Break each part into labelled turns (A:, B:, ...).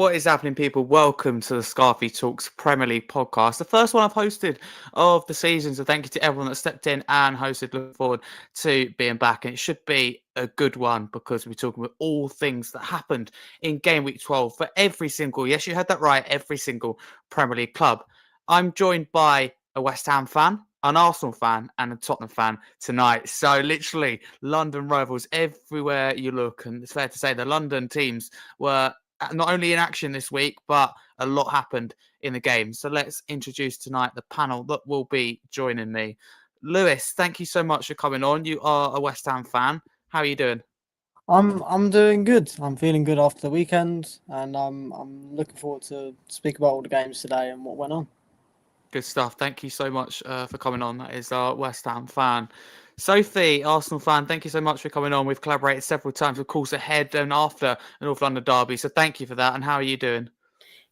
A: What is happening, people? Welcome to the Scarfey Talks Premier League podcast, the first one I've hosted of the season. So thank you to everyone that stepped in and hosted. Looking forward to being back, and it should be a good one because we're talking about all things that happened in Game Week 12 for every single, yes, you heard that right, every single Premier League club. I'm joined by a West Ham fan, an Arsenal fan, and a Tottenham fan tonight. So literally, London rivals everywhere you look, and it's fair to say the London teams were not only in action this week, but a lot happened in the game. So let's introduce tonight the panel that will be joining me. Lewis, thank you so much for coming on. You are a West Ham fan. How are you doing?
B: I'm doing good. I'm feeling good after the weekend, and I'm looking forward to speak about all the games today and what went on.
A: Good stuff. Thank you so much for coming on. That is our West Ham fan. Sophie, Arsenal fan, thank you so much for coming on. We've collaborated several times, of course, ahead and after an North London derby. So thank you for that. And how are you doing?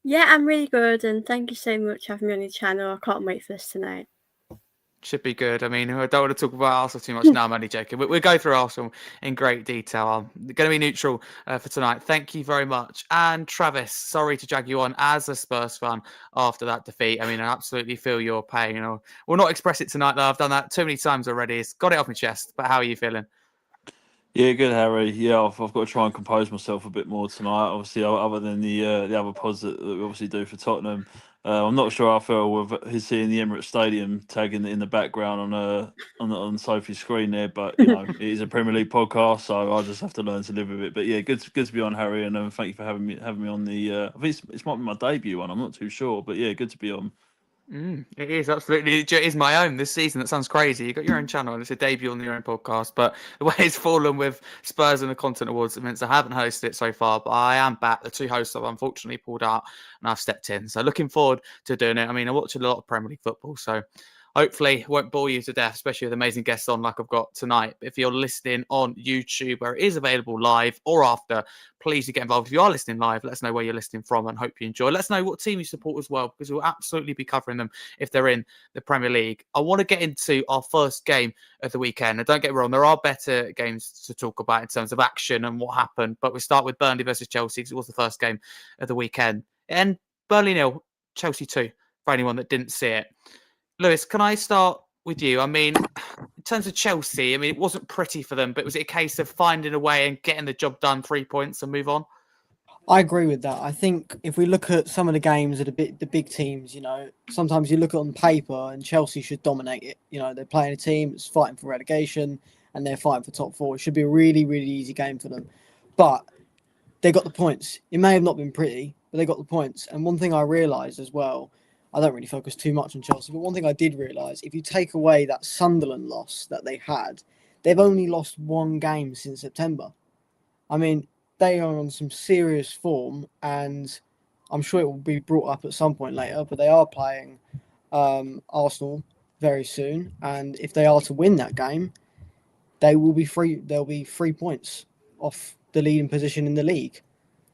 C: Yeah, I'm really good, and thank you so much for having me on your channel. I can't wait for this tonight.
A: Should be good. I mean, I don't want to talk about Arsenal too much now. I'm only joking. We'll go through Arsenal in great detail. I'm going to be neutral for tonight. Thank you very much. And Travis, sorry to drag you on as a Spurs fan after that defeat. I mean, I absolutely feel your pain. We'll not express it tonight, though. I've done that too many times already. It's got it off my chest. But how are you feeling?
D: Yeah, good, Harry. Yeah, I've got to try and compose myself a bit more tonight. Obviously, other than the other pods that we obviously do for Tottenham, I'm not sure how I feel with seeing the Emirates Stadium tag in the background on Sophie's screen there. But it is a Premier League podcast, so I'll just have to learn to live with it. But yeah, good to be on, Harry, and thank you for having me on the. I think it might be my debut one. I'm not too sure, but yeah, good to be on.
A: It is absolutely. It is my own this season. That sounds crazy. You got your own channel and it's a debut on your own podcast. But the way it's fallen with Spurs and the Content Awards, it means I haven't hosted it so far. But I am back. The two hosts have unfortunately pulled out, and I've stepped in. So looking forward to doing it. I mean, I watch a lot of Premier League football, so hopefully it won't bore you to death, especially with amazing guests on like I've got tonight. If you're listening on YouTube, where it is available live or after, please do get involved. If you are listening live, let us know where you're listening from and hope you enjoy. Let us know what team you support as well, because we'll absolutely be covering them if they're in the Premier League. I want to get into our first game of the weekend. And don't get me wrong, there are better games to talk about in terms of action and what happened. But we start with Burnley versus Chelsea, because it was the first game of the weekend. And Burnley 0, Chelsea 2, for anyone that didn't see it. Lewis, can I start with you? I mean, in terms of Chelsea, I mean, it wasn't pretty for them, but was it a case of finding a way and getting the job done, 3 points and move on?
B: I agree with that. I think if we look at some of the games of the big teams, sometimes you look at it on paper and Chelsea should dominate it. They're playing a team that's fighting for relegation and they're fighting for top four. It should be a really, really easy game for them. But they got the points. It may have not been pretty, but they got the points. And one thing I realised as well, I don't really focus too much on Chelsea, but one thing I did realise, if you take away that Sunderland loss that they had, they've only lost one game since September. I mean, they are on some serious form, and I'm sure it will be brought up at some point later, but they are playing Arsenal very soon, and if they are to win that game, they will be free. They'll be 3 points off the leading position in the league,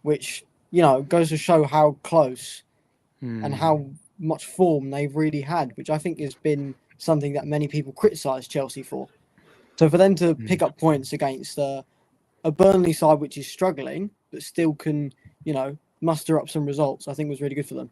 B: which, goes to show how close and how much form they've really had, which I think has been something that many people criticise Chelsea for. So for them to pick up points against a Burnley side which is struggling but still can, muster up some results, I think was really good for them.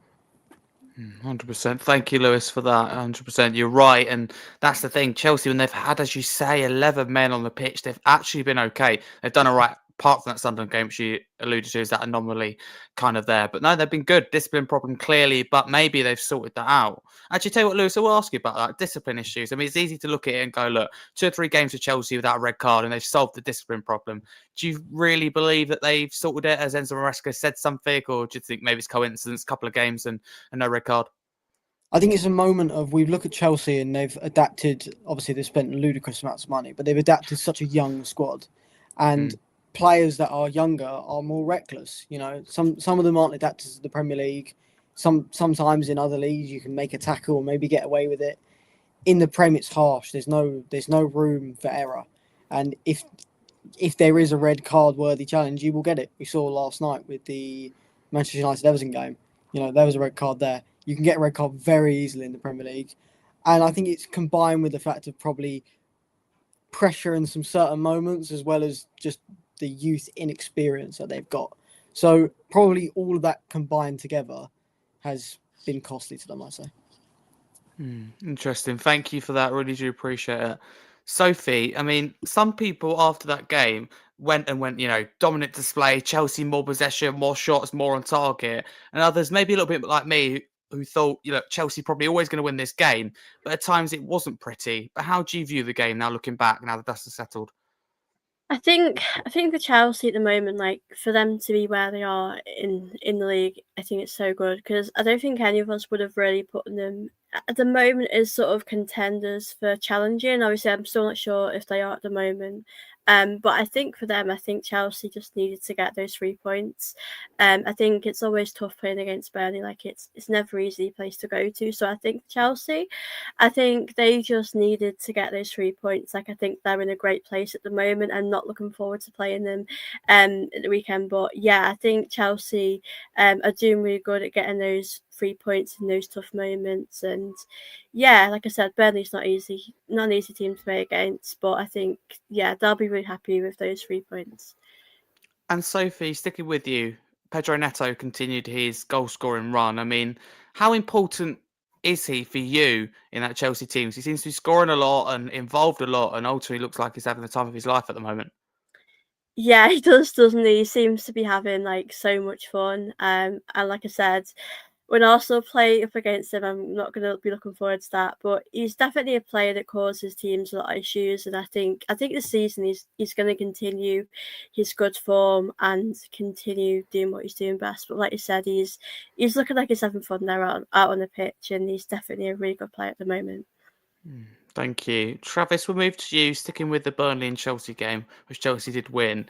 A: 100%. Thank you, Lewis, for that. 100%. You're right. And that's the thing. Chelsea, when they've had, as you say, 11 men on the pitch, they've actually been okay. They've done all right, apart from that Sunderland game, which you alluded to, is that anomaly kind of there. But no, they've been good. Discipline problem, clearly, but maybe they've sorted that out. Actually, tell you what, Lewis, I will ask you about that. Discipline issues. I mean, it's easy to look at it and go, look, 2 or 3 games with Chelsea without a red card, and they've solved the discipline problem. Do you really believe that they've sorted it, as Enzo Maresca said something, or do you think maybe it's coincidence, a couple of games and no red card?
B: I think it's a moment of, we look at Chelsea and they've adapted. Obviously, they've spent ludicrous amounts of money, but they've adapted such a young squad, and players that are younger are more reckless. Some of them aren't adapted to the Premier League. Sometimes in other leagues you can make a tackle or maybe get away with it. In the Prem, it's harsh. There's no room for error, and if there is a red card worthy challenge, you will get it. We saw last night with the Manchester United Everton game. There was a red card there. You can get a red card very easily in the Premier League. And I think it's combined with the fact of probably pressure in some certain moments, as well as just the youth inexperience that they've got. So probably all of that combined together has been costly to them, I say.
A: Interesting. Thank you for that. Really do appreciate it. Sophie, I mean, some people after that game went, dominant display, Chelsea more possession, more shots, more on target, and others maybe a little bit like me who thought, Chelsea probably always going to win this game, but at times it wasn't pretty. But how do you view the game now looking back, now the dust has settled?
C: I think the Chelsea at the moment, like for them to be where they are in the league, I think it's so good because I don't think any of us would have really put them at the moment as sort of contenders for challenging. Obviously, I'm still not sure if they are at the moment. But I think for them, I think Chelsea just needed to get those 3 points. I think it's always tough playing against Burnley. Like it's never an easy place to go to. So I think Chelsea, I think they just needed to get those 3 points. Like I think they're in a great place at the moment. I'm not looking forward to playing them at the weekend. But yeah, I think Chelsea are doing really good at getting those 3 points in those tough moments. And yeah, like I said, Burnley's not an easy team to play against. But I think they'll be really happy with those 3 points.
A: And Sophie, sticking with you, Pedro Neto continued his goal scoring run. I mean, how important is he for you in that Chelsea team? He seems to be scoring a lot and involved a lot, and ultimately looks like he's having the time of his life at the moment.
C: Yeah, he does, doesn't he? He seems to be having like so much fun. And like I said, when Arsenal play up against him, I'm not going to be looking forward to that. But he's definitely a player that causes teams a lot of issues, and I think this season he's going to continue his good form and continue doing what he's doing best. But like you said, he's looking like he's having fun there out on the pitch, and he's definitely a really good player at the moment.
A: Thank you. Travis, we'll move to you, sticking with the Burnley and Chelsea game, which Chelsea did win.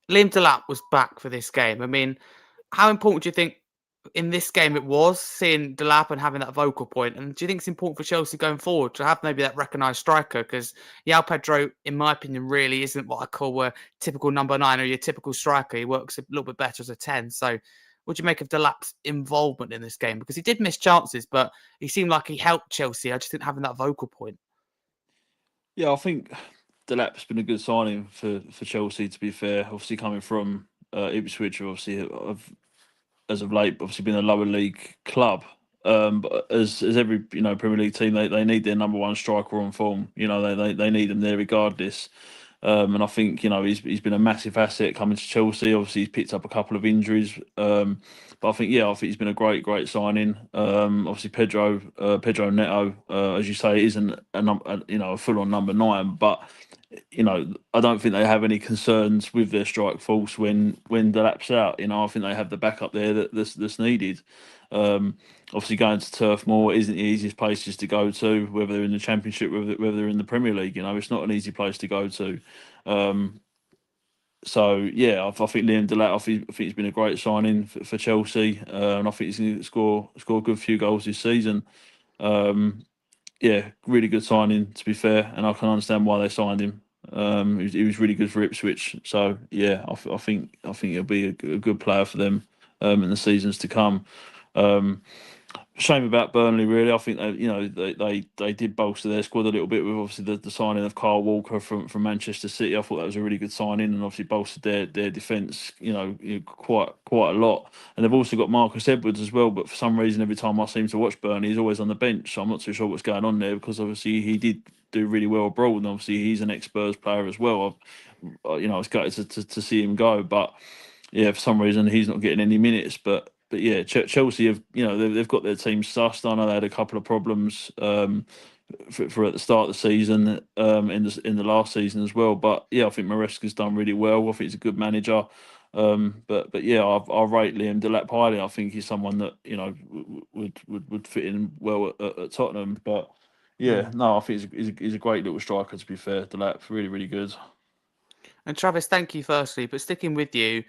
A: Liam Delap was back for this game. I mean, how important do you think in this game it was seeing Delap and having that vocal point? And do you think it's important for Chelsea going forward to have maybe that recognised striker? Because João Pedro, in my opinion, really isn't what I call a typical number 9 or your typical striker. He works a little bit better as a 10. So what do you make of Delap's involvement in this game? Because he did miss chances, but he seemed like he helped Chelsea. I just didn't have that vocal point.
D: Yeah, I think Delap's been a good signing for Chelsea. To be fair, obviously coming from Ipswich, obviously as of late, obviously been a lower league club. But as every Premier League team, they need their number one striker on form. They need them there regardless. And I think he's been a massive asset coming to Chelsea. Obviously, he's picked up a couple of injuries, but I think he's been a great signing. Obviously, Pedro Neto, as you say, isn't a full on number 9, but I don't think they have any concerns with their strike force when Delap's out. I think they have the backup there that's needed. Obviously, going to Turf Moor isn't the easiest places to go to, whether they're in the Championship, whether they're in the Premier League. It's not an easy place to go to. So yeah, I think Liam Delap, I think he's been a great signing for Chelsea, and I think he's going to score a good few goals this season. Yeah, really good signing, to be fair, and I can understand why they signed him. He was really good for Ipswich, so yeah, I think he'll be a good player for them in the seasons to come. Shame about Burnley, really. I think they did bolster their squad a little bit with obviously the signing of Kyle Walker from Manchester City. I thought that was a really good signing, and obviously bolstered their defence, quite a lot. And they've also got Marcus Edwards as well. But for some reason, every time I seem to watch Burnley, he's always on the bench. So I'm not too sure what's going on there, because obviously he did do really well abroad, and obviously he's an ex-Spurs player as well. I was gutted to see him go, but yeah, for some reason he's not getting any minutes. But yeah, Chelsea have they've got their team sussed. I know they had a couple of problems for at the start of the season, in the last season as well. But yeah, I think Maresca's done really well. I think he's a good manager. But yeah, I rate Liam Delap highly. I think he's someone that would fit in well at Tottenham. But yeah, no, I think he's a great little striker, to be fair. Delap's really good.
A: And Travis, thank you firstly, but sticking with you,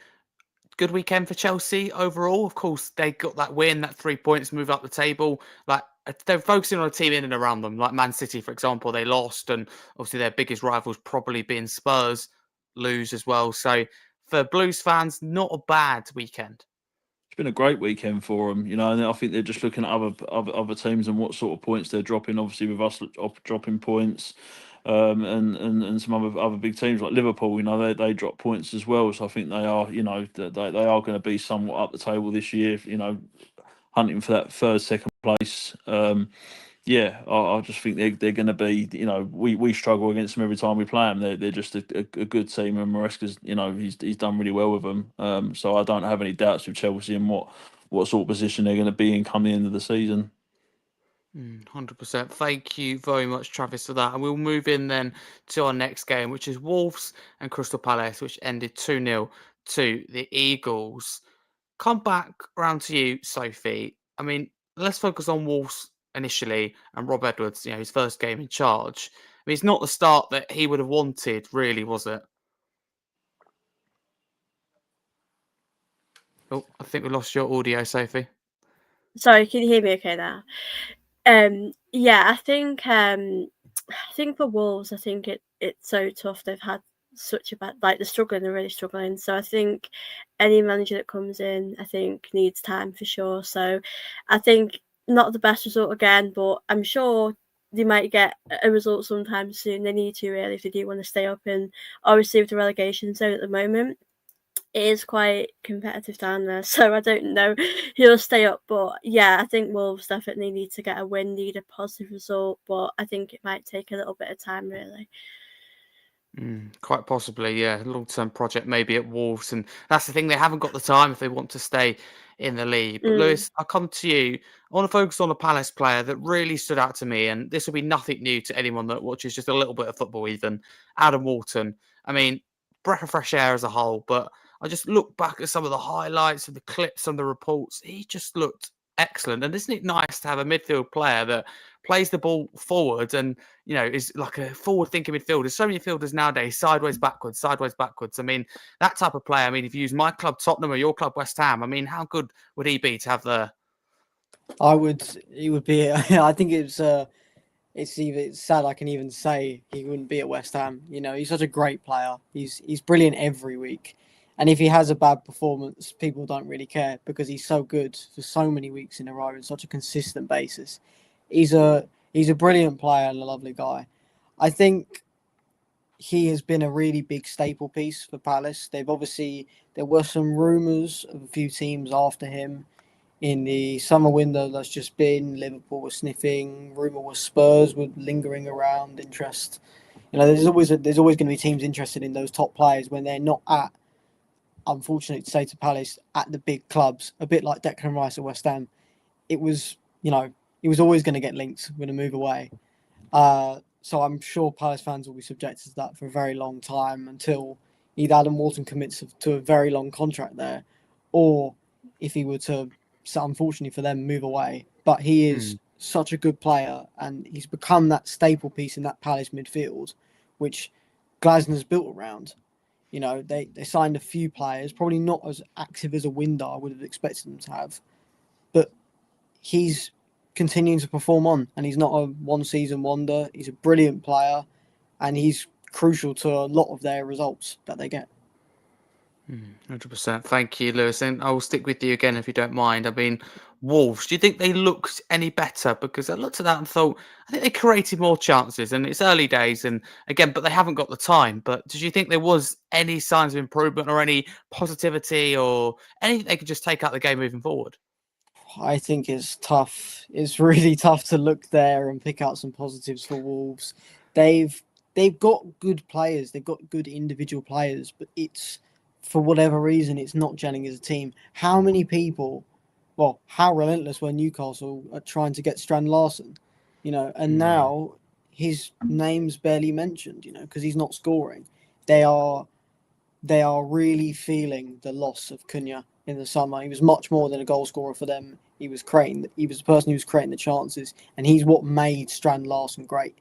A: good weekend for Chelsea overall. Of course, they got that win, that 3 points, move up the table. Like they're focusing on a team in and around them. Like Man City, for example, they lost, and obviously their biggest rivals probably being Spurs lose as well. So for Blues fans, not a bad weekend.
D: It's been a great weekend for them, and I think they're just looking at other teams and what sort of points they're dropping. Obviously, with us dropping points, and some other big teams like Liverpool. You know, they drop points as well. So I think they are, you know, they are going to be somewhat up the table this year. You know, hunting for that second place. Yeah, I just think they're going to be. You know, we struggle against them every time we play them. They're just a good team, and Maresca's, you know, he's done really well with them. So I don't have any doubts with Chelsea and what sort of position they're going to be in come the end of the season.
A: 100%. Thank you very much, Travis, for that. And we'll move in then to our next game, which is Wolves and Crystal Palace, which ended 2-0 to the Eagles. Come back around to you, Sophie. I mean, let's focus on Wolves initially and Rob Edwards, you know, his first game in charge. I mean, it's not the start that he would have wanted, really, was it? Oh, I think we lost your audio, Sophie.
C: Sorry, can you hear me okay now? Yeah, I think for Wolves, I think it's so tough. They've had such a bad, like they're struggling, they're really struggling. So I think any manager that comes in, I think needs time for sure. So I think not the best result again, but I'm sure they might get a result sometime soon. They need to really if they do want to stay up. And obviously with the relegation zone at the moment, it is quite competitive down there, so I don't know who'll stay up. But yeah, I think Wolves definitely need to get a win, need a positive result, but I think it might take a little bit of time, really.
A: Quite possibly, yeah. Long-term project maybe at Wolves, and that's the thing, they haven't got the time if they want to stay in the league. But Lewis, I'll come to you. I want to focus on a Palace player that really stood out to me, and this will be nothing new to anyone that watches just a little bit of football even. Adam Walton. I mean, breath of fresh air as a whole, but I just look back at some of the highlights and the clips and the reports. He just looked excellent. And isn't it nice to have a midfield player that plays the ball forward and, you know, is like a forward-thinking midfielder? There's so many fielders nowadays, sideways, backwards. I mean, that type of player, I mean, if you use my club Tottenham or your club West Ham, I mean, how good would he be to have there?
B: He would be. I think it's sad I can even say he wouldn't be at West Ham. You know, he's such a great player. He's brilliant every week. And if he has a bad performance, people don't really care because he's so good for so many weeks in a row on such a consistent basis. He's a brilliant player and a lovely guy. I think he has been a really big staple piece for Palace. There were some rumours of a few teams after him in the summer window that's just been. Liverpool was sniffing. Rumour was Spurs were lingering around interest. You know, there's always going to be teams interested in those top players when they're not at, unfortunate to say to Palace, at the big clubs, a bit like Declan Rice at West Ham. It was, you know, he was always going to get linked when a move away. So I'm sure Palace fans will be subjected to that for a very long time until either Adam Walton commits to a very long contract there, or if he were to, unfortunately for them, move away. But he is such a good player, and he's become that staple piece in that Palace midfield, which Glasner's built around. You know, they signed a few players, probably not as active as a window I would have expected them to have, but he's continuing to perform on, and he's not a one-season wonder. He's a brilliant player, and he's crucial to a lot of their results that they get.
A: 100%. Thank you, Lewis. And I'll stick with you again if you don't mind. I mean, Wolves, do you think they looked any better? Because I looked at that and thought, I think they created more chances, and it's early days, and again, but they haven't got the time. But did you think there was any signs of improvement or any positivity or anything they could just take out the game moving forward?
B: I think it's tough. It's really tough to look there and pick out some positives for Wolves. They've got good players. They've got good individual players, but it's, for whatever reason, it's not gelling as a team. How relentless were Newcastle at trying to get Strand Larsen, you know, and now his name's barely mentioned, you know, because he's not scoring. They are really feeling the loss of Cunha in the summer. He was much more than a goal scorer for them. He was the person who was creating the chances, and he's what made Strand Larsen great.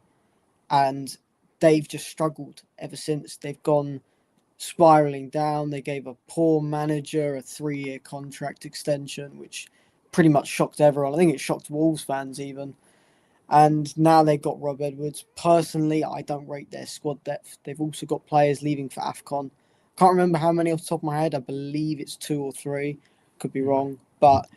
B: And they've just struggled ever since. They've gone spiraling down. They gave a poor manager a 3-year contract extension, which pretty much shocked everyone. I think it shocked Wolves fans even. And now they've got Rob Edwards. Personally, I don't rate their squad depth. They've also got players leaving for AFCON. Can't remember how many off the top of my head. I believe it's 2 or 3. Could be wrong. But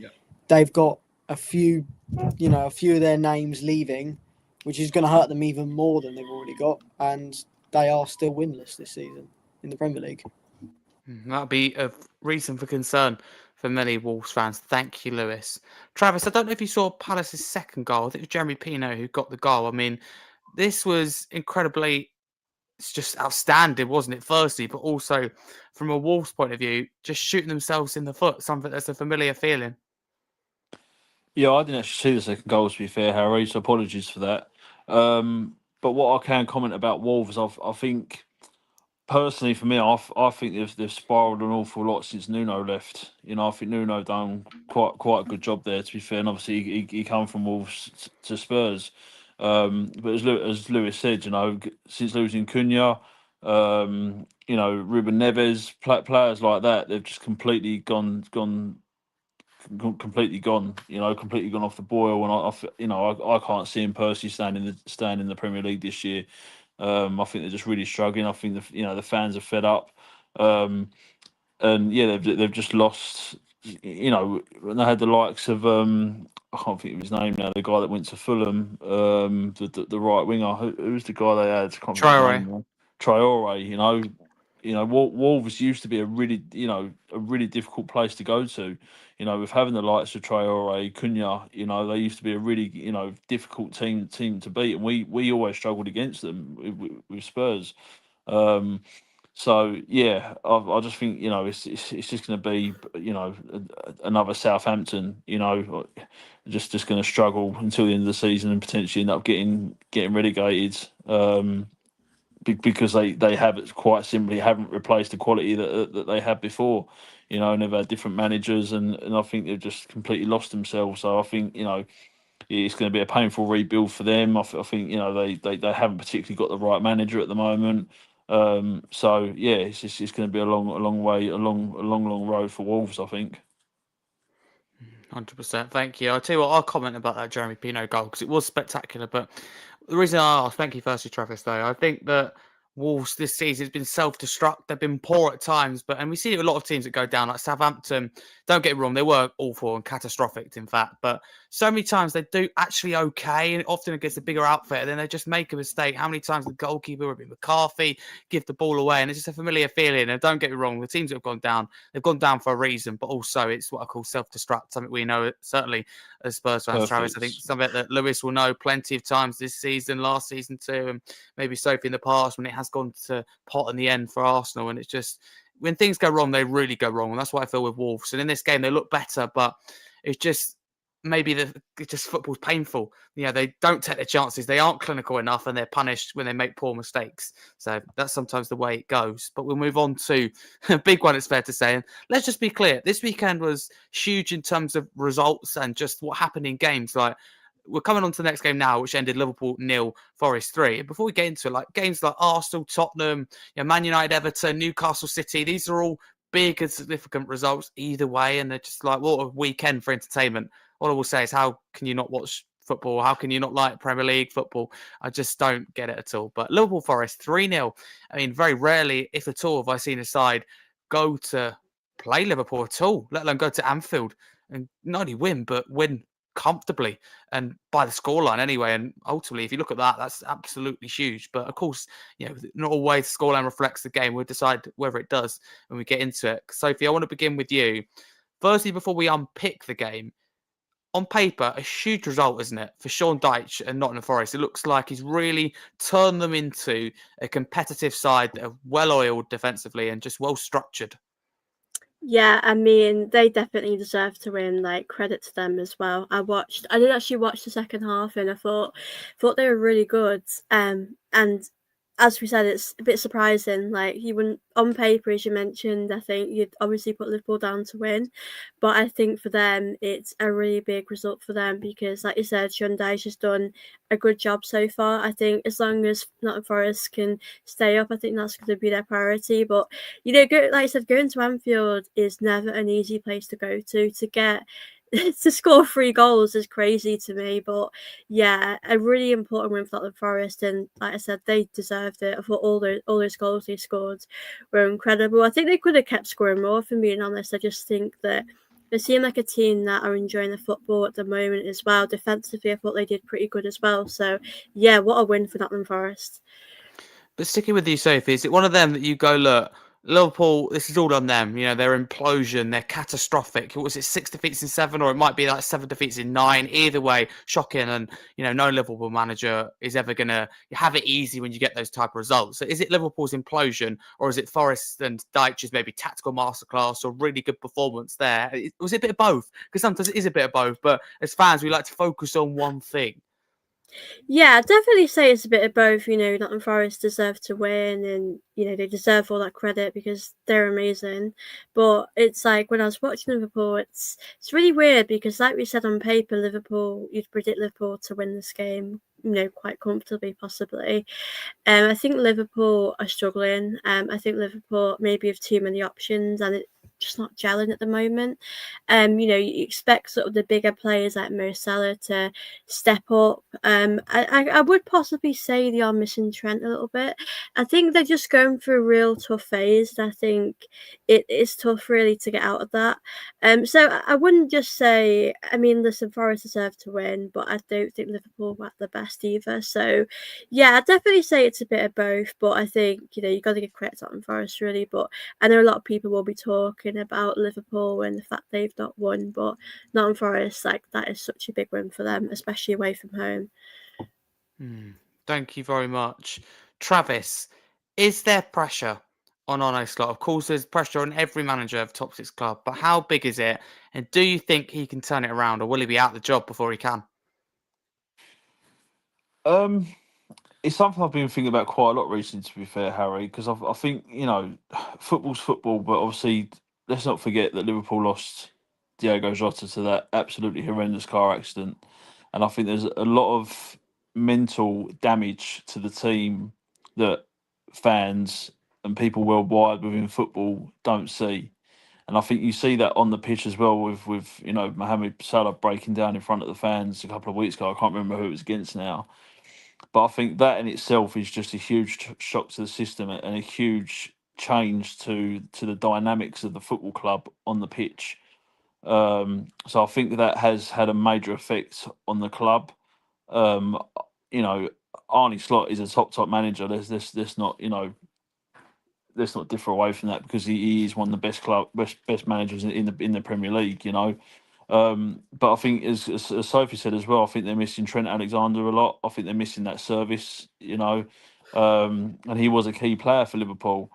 B: they've got a few of their names leaving which is going to hurt them even more than they've already got. And they are still winless this season in the Premier League.
A: That'll be a reason for concern for many Wolves fans. Thank you, Lewis. Travis, I don't know if you saw Palace's second goal. I think it was Jeremy Pino who got the goal. I mean, this was incredibly, it's just outstanding, wasn't it? Firstly, but also from a Wolves point of view, just shooting themselves in the foot, something that's a familiar feeling.
D: Yeah, I didn't actually see the second goal, to be fair, Harry, so apologies for that. But what I can comment about Wolves, I think, personally for me, I think they've spiralled an awful lot since Nuno left. I think Nuno done quite a good job there, to be fair, and obviously he come from Wolves to Spurs. But as Lewis said, since losing Cunha, Ruben Neves, players like that, they've just completely gone completely gone. Completely gone off the boil. And I can't see him personally staying in the Premier League this year. I think they're just really struggling. I think the fans are fed up. And yeah, they've just lost. When they had the likes of I can't think of his name now. The guy that went to Fulham, the right winger. Who's the guy they had? I can't think of his name now. Traore. Wolves used to be a really difficult place to go to. With having the likes of Traore, Cunha, they used to be a really difficult team to beat, and we always struggled against them with Spurs. So yeah, I just think it's just going to be another Southampton, just going to struggle until the end of the season and potentially end up getting relegated. Because they have quite simply haven't replaced the quality that they had before, and they've had different managers, and I think they've just completely lost themselves. So I think it's going to be a painful rebuild for them. I think they haven't particularly got the right manager at the moment. So yeah, it's going to be a long road for Wolves, I think.
A: 100%. Thank you. I'll tell you what, I'll comment about that Jeremy Pino goal because it was spectacular. But the reason I asked, thank you firstly, Travis, though, I think that Wolves this season has been self-destruct. They've been poor at times, and we see a lot of teams that go down, like Southampton. Don't get me wrong, they were awful and catastrophic, in fact. But so many times they do actually okay, and often against a bigger outfit, and then they just make a mistake. How many times the goalkeeper would be McCarthy give the ball away, and it's just a familiar feeling. And don't get me wrong, the teams that have gone down, they've gone down for a reason, but also it's what I call self-destruct, something we know certainly as Spurs fans, Travis. I think something that Lewis will know plenty of times this season, last season too, and maybe Sophie in the past when it has gone to pot in the end for Arsenal. And it's just, when things go wrong, they really go wrong. And that's what I feel with Wolves. And in this game, they look better, but it's just, football's painful. They don't take their chances. They aren't clinical enough, and they're punished when they make poor mistakes. So that's sometimes the way it goes. But we'll move on to a big one, it's fair to say. And let's just be clear. This weekend was huge in terms of results and just what happened in games. Like, we're coming on to the next game now, which ended Liverpool 0, Forest 3. And before we get into it, like games like Arsenal, Tottenham, Man United, Everton, Newcastle City, these are all big and significant results either way. And they're just like, what a weekend for entertainment. All I will say is, how can you not watch football? How can you not like Premier League football? I just don't get it at all. But Liverpool Forest 3-0. I mean, very rarely, if at all, have I seen a side go to play Liverpool at all, let alone go to Anfield and not only win, but win comfortably and by the scoreline anyway. And ultimately, if you look at that, that's absolutely huge. But of course, not always the scoreline reflects the game. We'll decide whether it does when we get into it. Sophie, I want to begin with you. Firstly, before we unpick the game, on paper, a huge result, isn't it, for Sean Dyche and Nottingham Forest? It looks like he's really turned them into a competitive side that are well-oiled defensively and just well-structured.
C: Yeah, I mean, they definitely deserve to win. Like, credit to them as well. I did actually watch the second half, and I thought they were really good. And as we said, it's a bit surprising. Like, you wouldn't, on paper, as you mentioned, I think you'd obviously put Liverpool down to win. But I think for them, it's a really big result for them because, like you said, Sean Dyche has done a good job so far. I think as long as Nottingham Forest can stay up, I think that's going to be their priority. But, like I said, going to Anfield is never an easy place to go to get to score 3 goals is crazy to me. But yeah, a really important win for Nottingham Forest, and like I said, they deserved it. I thought all those goals they scored were incredible. I think they could have kept scoring more, for being honest. I just think that they seem like a team that are enjoying the football at the moment as well. Defensively, I thought they did pretty good as well. So, yeah, what a win for Nottingham Forest.
A: But sticking with you, Sophie, is it one of them that you go, look, Liverpool, this is all on them. You know, their implosion, they're catastrophic. Was it 6 defeats in 7, or it might be like 7 defeats in 9? Either way, shocking. And, you know, no Liverpool manager is ever going to have it easy when you get those type of results. So is it Liverpool's implosion, or is it Forest and Dyche's maybe tactical masterclass or really good performance there? Was it a bit of both? Because sometimes it is a bit of both. But as fans, we like to focus on one thing.
C: Yeah, I'd definitely say it's a bit of both. You know, Nottingham Forest deserve to win, and you know they deserve all that credit because they're amazing. But it's like when I was watching Liverpool, it's really weird because, like we said on paper, Liverpool, you'd predict Liverpool to win this game, you know, quite comfortably, possibly. I think Liverpool are struggling. I think Liverpool maybe have too many options, and it's just not gelling at the moment. You know, you expect sort of the bigger players like Mo Salah to step up. I would possibly say they are missing Trent a little bit. I think they're just going through a real tough phase. And I think it is tough really to get out of that. So I wouldn't just say, I mean, listen, Forest deserve to win, but I don't think Liverpool were at the best either. So yeah, I'd definitely say it's a bit of both, but I think, you know, you've got to give credit to Nottingham Forest really. But I know a lot of people will be talking about Liverpool and the fact they've not won, but Nottingham Forest, like, that is such a big win for them, especially away from home.
A: Thank you very much. Travis, is there pressure on Arne Slot? Of course, there's pressure on every manager of top 6 club, but how big is it? And do you think he can turn it around, or will he be out the job before he can?
D: It's something I've been thinking about quite a lot recently, to be fair, Harry, because I think, you know, football's football, but obviously let's not forget that Liverpool lost Diogo Jota to that absolutely horrendous car accident. And I think there's a lot of mental damage to the team that fans and people worldwide within football don't see. And I think you see that on the pitch as well with you know, Mohamed Salah breaking down in front of the fans a couple of weeks ago. I can't remember who it was against now. But I think that in itself is just a huge shock to the system and a huge change to the dynamics of the football club on the pitch. So I think that has had a major effect on the club. Um, you know, Arne Slot is a top manager. There's not, you know, let's not differ away from that because he is one of the best managers in the Premier League. You know, but I think as Sophie said as well, I think they're missing Trent Alexander a lot. I think they're missing that service. You know, and he was a key player for Liverpool.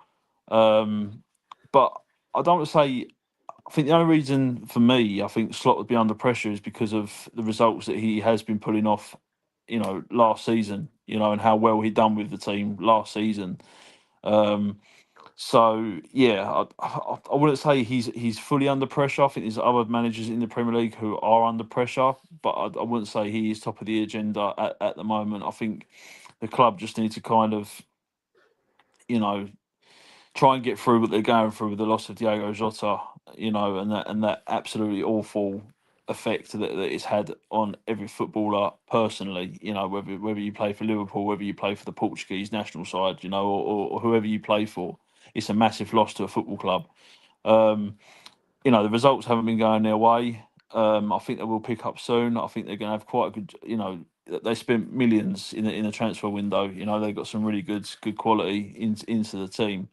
D: But I don't want to say. I think the only reason for me, I think Slot would be under pressure is because of the results that he has been pulling off. You know, last season. You know, and how well he done with the team last season. So yeah, I wouldn't say he's fully under pressure. I think there's other managers in the Premier League who are under pressure, but I wouldn't say he is top of the agenda at the moment. I think the club just need to kind of, you know, try and get through what they're going through with the loss of Diogo Jota, you know, and that absolutely awful effect that it's had on every footballer personally, you know, whether you play for Liverpool, whether you play for the Portuguese national side, you know, or whoever you play for. It's a massive loss to a football club. You know, the results haven't been going their way. I think they will pick up soon. I think they're going to have quite a good, you know, they spent millions in the transfer window. You know, they've got some really good quality into the team.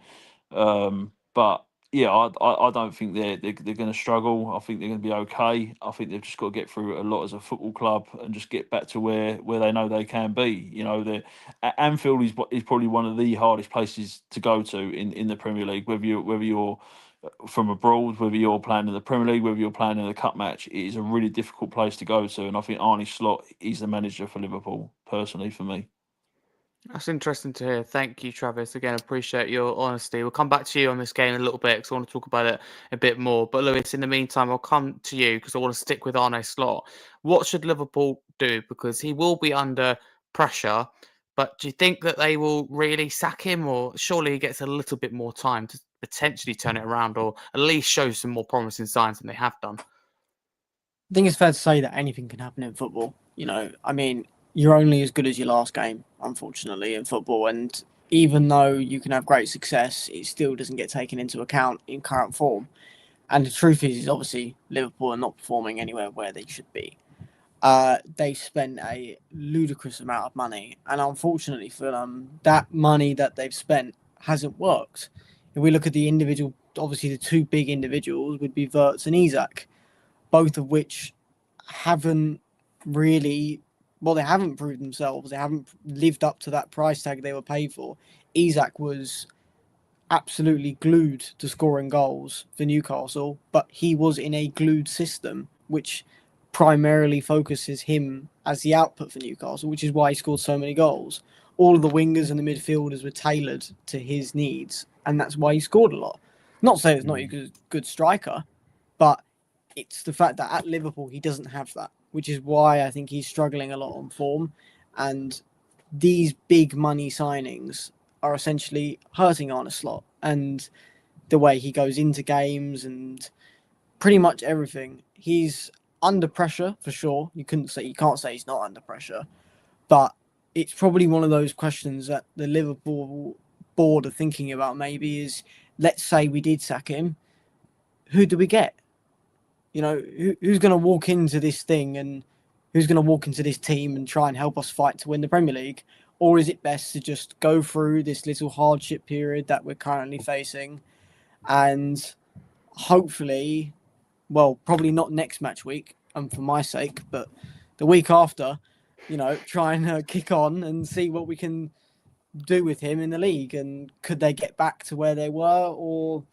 D: But yeah, I don't think they're going to struggle. I think they're going to be okay. I think they've just got to get through a lot as a football club and just get back to where they know they can be. You know, Anfield is probably one of the hardest places to go to in the Premier League. Whether you're from abroad, whether you're playing in the Premier League, whether you're playing in a cup match, it is a really difficult place to go to. And I think Arne Slot is the manager for Liverpool, personally, for me.
A: That's interesting to hear. Thank you, Travis. Again, appreciate your honesty. We'll come back to you on this game in a little bit because I want to talk about it a bit more. But Lewis, in the meantime, I'll come to you because I want to stick with Arne Slot. What should Liverpool do? Because he will be under pressure. But do you think that they will really sack him, or surely he gets a little bit more time to potentially turn it around, or at least show some more promising signs than they have done?
B: I think it's fair to say that anything can happen in football. You know, I mean, you're only as good as your last game, unfortunately, in football. And even though you can have great success, it still doesn't get taken into account in current form. And the truth is obviously Liverpool are not performing anywhere where they should be. They spent a ludicrous amount of money, and unfortunately for them, that money that they've spent hasn't worked. If we look at the individual, obviously the two big individuals would be Wirtz and Isak, both of which haven't really, well, they haven't proved themselves. They haven't lived up to that price tag they were paid for. Isak was absolutely glued to scoring goals for Newcastle, but he was in a glued system, which primarily focuses him as the output for Newcastle, which is why he scored so many goals. All of the wingers and the midfielders were tailored to his needs, and that's why he scored a lot. Not saying it's not a good striker, but it's the fact that at Liverpool he doesn't have that, which is why I think he's struggling a lot on form. And these big money signings are essentially hurting Arne Slot and the way he goes into games and pretty much everything. He's under pressure for sure. You can't say he's not under pressure, but it's probably one of those questions that the Liverpool board are thinking about. Maybe is, let's say we did sack him, who do we get? You know, who's going to walk into this thing and who's going to walk into this team and try and help us fight to win the Premier League? Or is it best to just go through this little hardship period that we're currently facing and hopefully, well, probably not next match week, for my sake, but the week after, you know, try and kick on and see what we can do with him in the league? And could they get back to where they were, or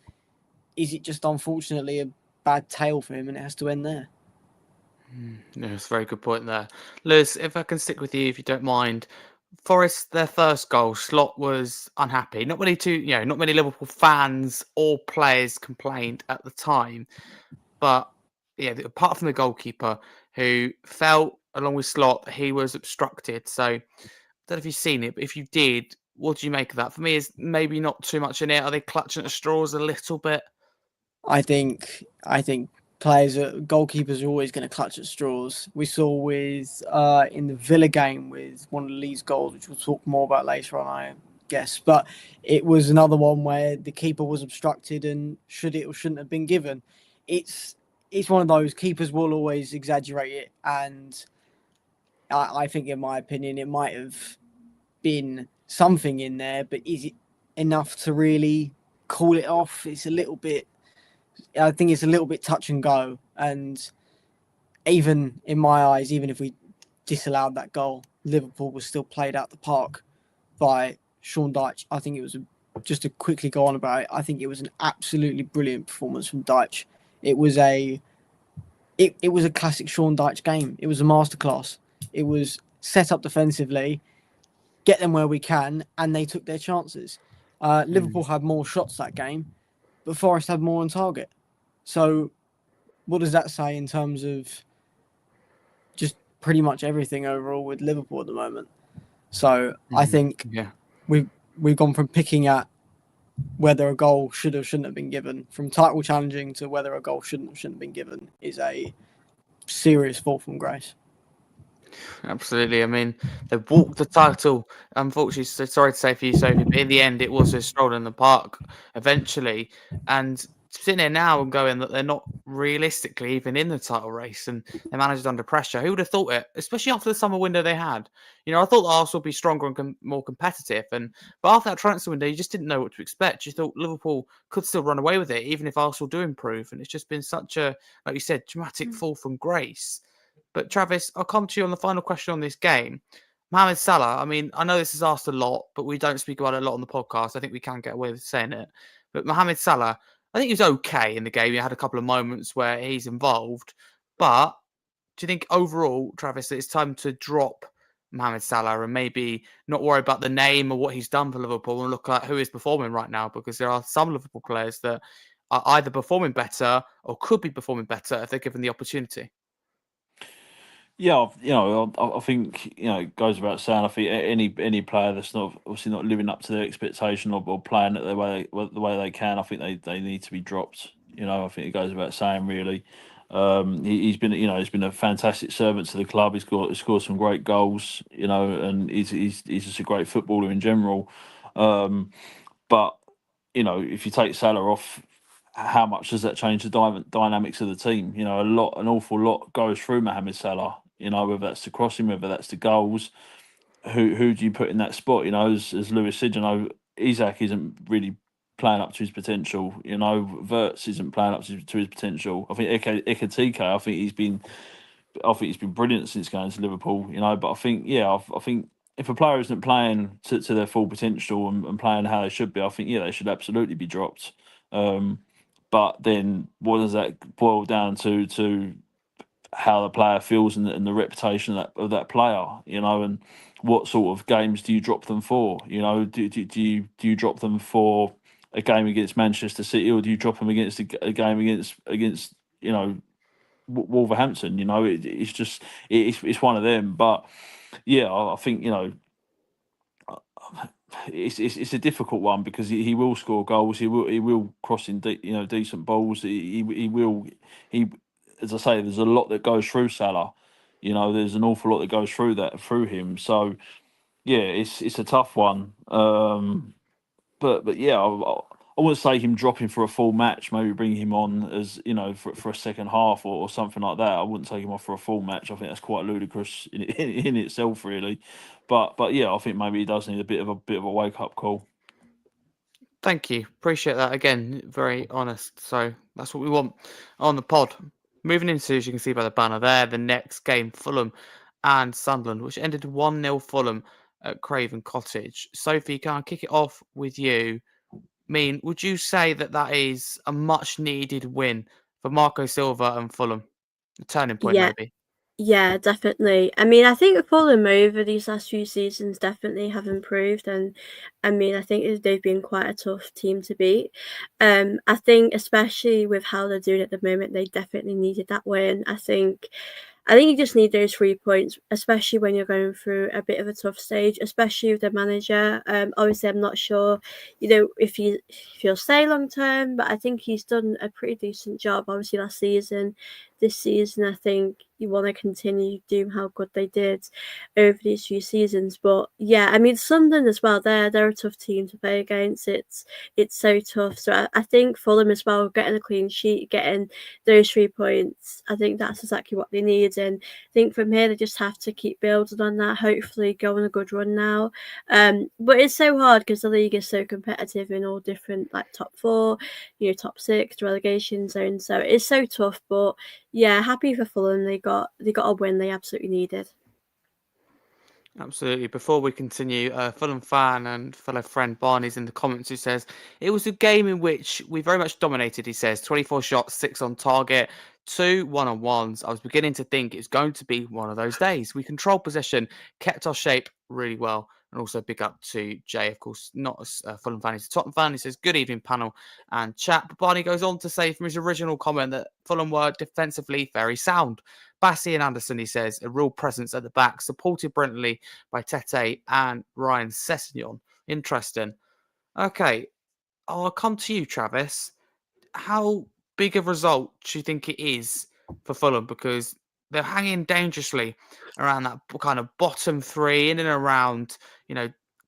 B: is it just unfortunately a bad tale for him and it has to end there?
A: No, that's a very good point there. Lewis, if I can stick with you, if you don't mind. Forest, their first goal, Slot was unhappy. Not many Liverpool fans or players complained at the time. But yeah, apart from the goalkeeper, who felt, along with Slot, that he was obstructed. So I don't know if you've seen it, but if you did, what do you make of that? For me, is maybe not too much in it. Are they clutching at straws a little bit?
B: I think goalkeepers are always going to clutch at straws. We saw with in the Villa game with one of Lee's goals, which we'll talk more about later on, I guess. But it was another one where the keeper was obstructed and should it or shouldn't have been given. It's one of those, keepers will always exaggerate it, and I think, in my opinion, it might have been something in there, but is it enough to really call it off? I think it's a little bit touch and go. And even in my eyes, even if we disallowed that goal, Liverpool was still played out the park by Sean Dyche. I think it was, just to quickly go on about it, I think it was an absolutely brilliant performance from Dyche. It was a classic Sean Dyche game. It was a masterclass. It was set up defensively, get them where we can, and they took their chances. Liverpool had more shots that game, but Forest had more on target. So what does that say in terms of just pretty much everything overall with Liverpool at the moment? So I think we've gone from picking at whether a goal should or shouldn't have been given, from title challenging to whether a goal shouldn't have been given, is a serious fall from grace.
A: Absolutely. I mean, they walked the title. Unfortunately, so sorry to say for you, Sophie, but in the end, it was a stroll in the park eventually. And sitting there now and going that they're not realistically even in the title race, and they managed under pressure. Who would have thought it? Especially after the summer window they had. You know, I thought Arsenal would be stronger and more competitive. But after that transfer window, you just didn't know what to expect. You thought Liverpool could still run away with it, even if Arsenal do improve. And it's just been such a, like you said, dramatic fall from grace. But Travis, I'll come to you on the final question on this game. Mohamed Salah, I mean, I know this is asked a lot, but we don't speak about it a lot on the podcast. I think we can get away with saying it. But Mohamed Salah, I think he was okay in the game. He had a couple of moments where he's involved. But do you think overall, Travis, that it's time to drop Mohamed Salah and maybe not worry about the name or what he's done for Liverpool and look at who is performing right now? Because there are some Liverpool players that are either performing better or could be performing better if they're given the opportunity.
D: Yeah, I think it goes without saying. I think any player that's obviously not living up to their expectation or playing it the way they can, I think they need to be dropped. I think it goes without saying, really. He's been a fantastic servant to the club. He's scored some great goals, and he's just a great footballer in general. But if you take Salah off, how much does that change the dynamics of the team? You know, an awful lot goes through Mohamed Salah. You know, whether that's the crossing, whether that's the goals. Who do you put in that spot? You know, as Lewis said, you know, Isak isn't really playing up to his potential. You know, Verts isn't playing up to his potential. I think Ekatike, I think he's been brilliant since going to Liverpool. You know, but I think, I think if a player isn't playing to their full potential and playing how they should be, I think they should absolutely be dropped. But then, what does that boil down to how the player feels and the reputation of that player? You know, and what sort of games do you drop them for? You know, do you drop them for a game against Manchester City, or do you drop them against a game against you know, Wolverhampton? You know, it's just it's one of them. But yeah, I think, you know, it's a difficult one because he will score goals. He will cross in decent balls. He will as I say, there's a lot that goes through Salah. You know, there's an awful lot that goes through him. So yeah, it's a tough one. But yeah, I wouldn't say him dropping for a full match. Maybe bring him on as, you know, for a second half or something like that. I wouldn't take him off for a full match. I think that's quite ludicrous in itself, really. But yeah, I think maybe he does need a bit of a wake up call.
A: Thank you. Appreciate that. Again, very honest. So that's what we want on the pod. Moving into, as you can see by the banner there, the next game, Fulham and Sunderland, which ended 1-0 Fulham at Craven Cottage. Sophie, can I kick it off with you? Would you say that is a much needed win for Marco Silva and Fulham? A turning point,
C: Yeah.
A: maybe?
C: Yeah, definitely. I mean, I think Fulham over these last few seasons definitely have improved, and I mean, I think they've been quite a tough team to beat. I think especially with how they're doing at the moment, they definitely needed that win. I think you just need those 3 points, especially when you're going through a bit of a tough stage, especially with the manager. Obviously, I'm not sure, if he'll stay long term, but I think he's done a pretty decent job. Obviously, last season, this season, I think you want to continue doing how good they did over these few seasons. But yeah, I mean, Sunderland as well. They're a tough team to play against. It's so tough. So I think Fulham as well, getting a clean sheet, getting those 3 points, I think that's exactly what they need. And I think from here they just have to keep building on that. Hopefully, go on a good run now. But it's so hard because the league is so competitive in all different top 4, top 6, the relegation zone. So it's so tough. But yeah, happy for Fulham. They got a win they absolutely needed.
A: Absolutely. Before we continue, Fulham fan and fellow friend Barney's in the comments who says, it was a game in which we very much dominated, he says. 24 shots, 6 on target, 2 one-on-ones. I was beginning to think it's going to be one of those days. We controlled possession, kept our shape really well. And also big up to Jay, of course, not a Fulham fan, he's a Tottenham fan. He says, good evening, panel and chat. But Barney goes on to say from his original comment that Fulham were defensively very sound. Bassey and Anderson, he says, a real presence at the back, supported brilliantly by Tete and Ryan Sessegnon. Interesting. Okay, I'll come to you, Travis. How big a result do you think it is for Fulham? Because they're hanging dangerously around that kind of bottom 3, in and around,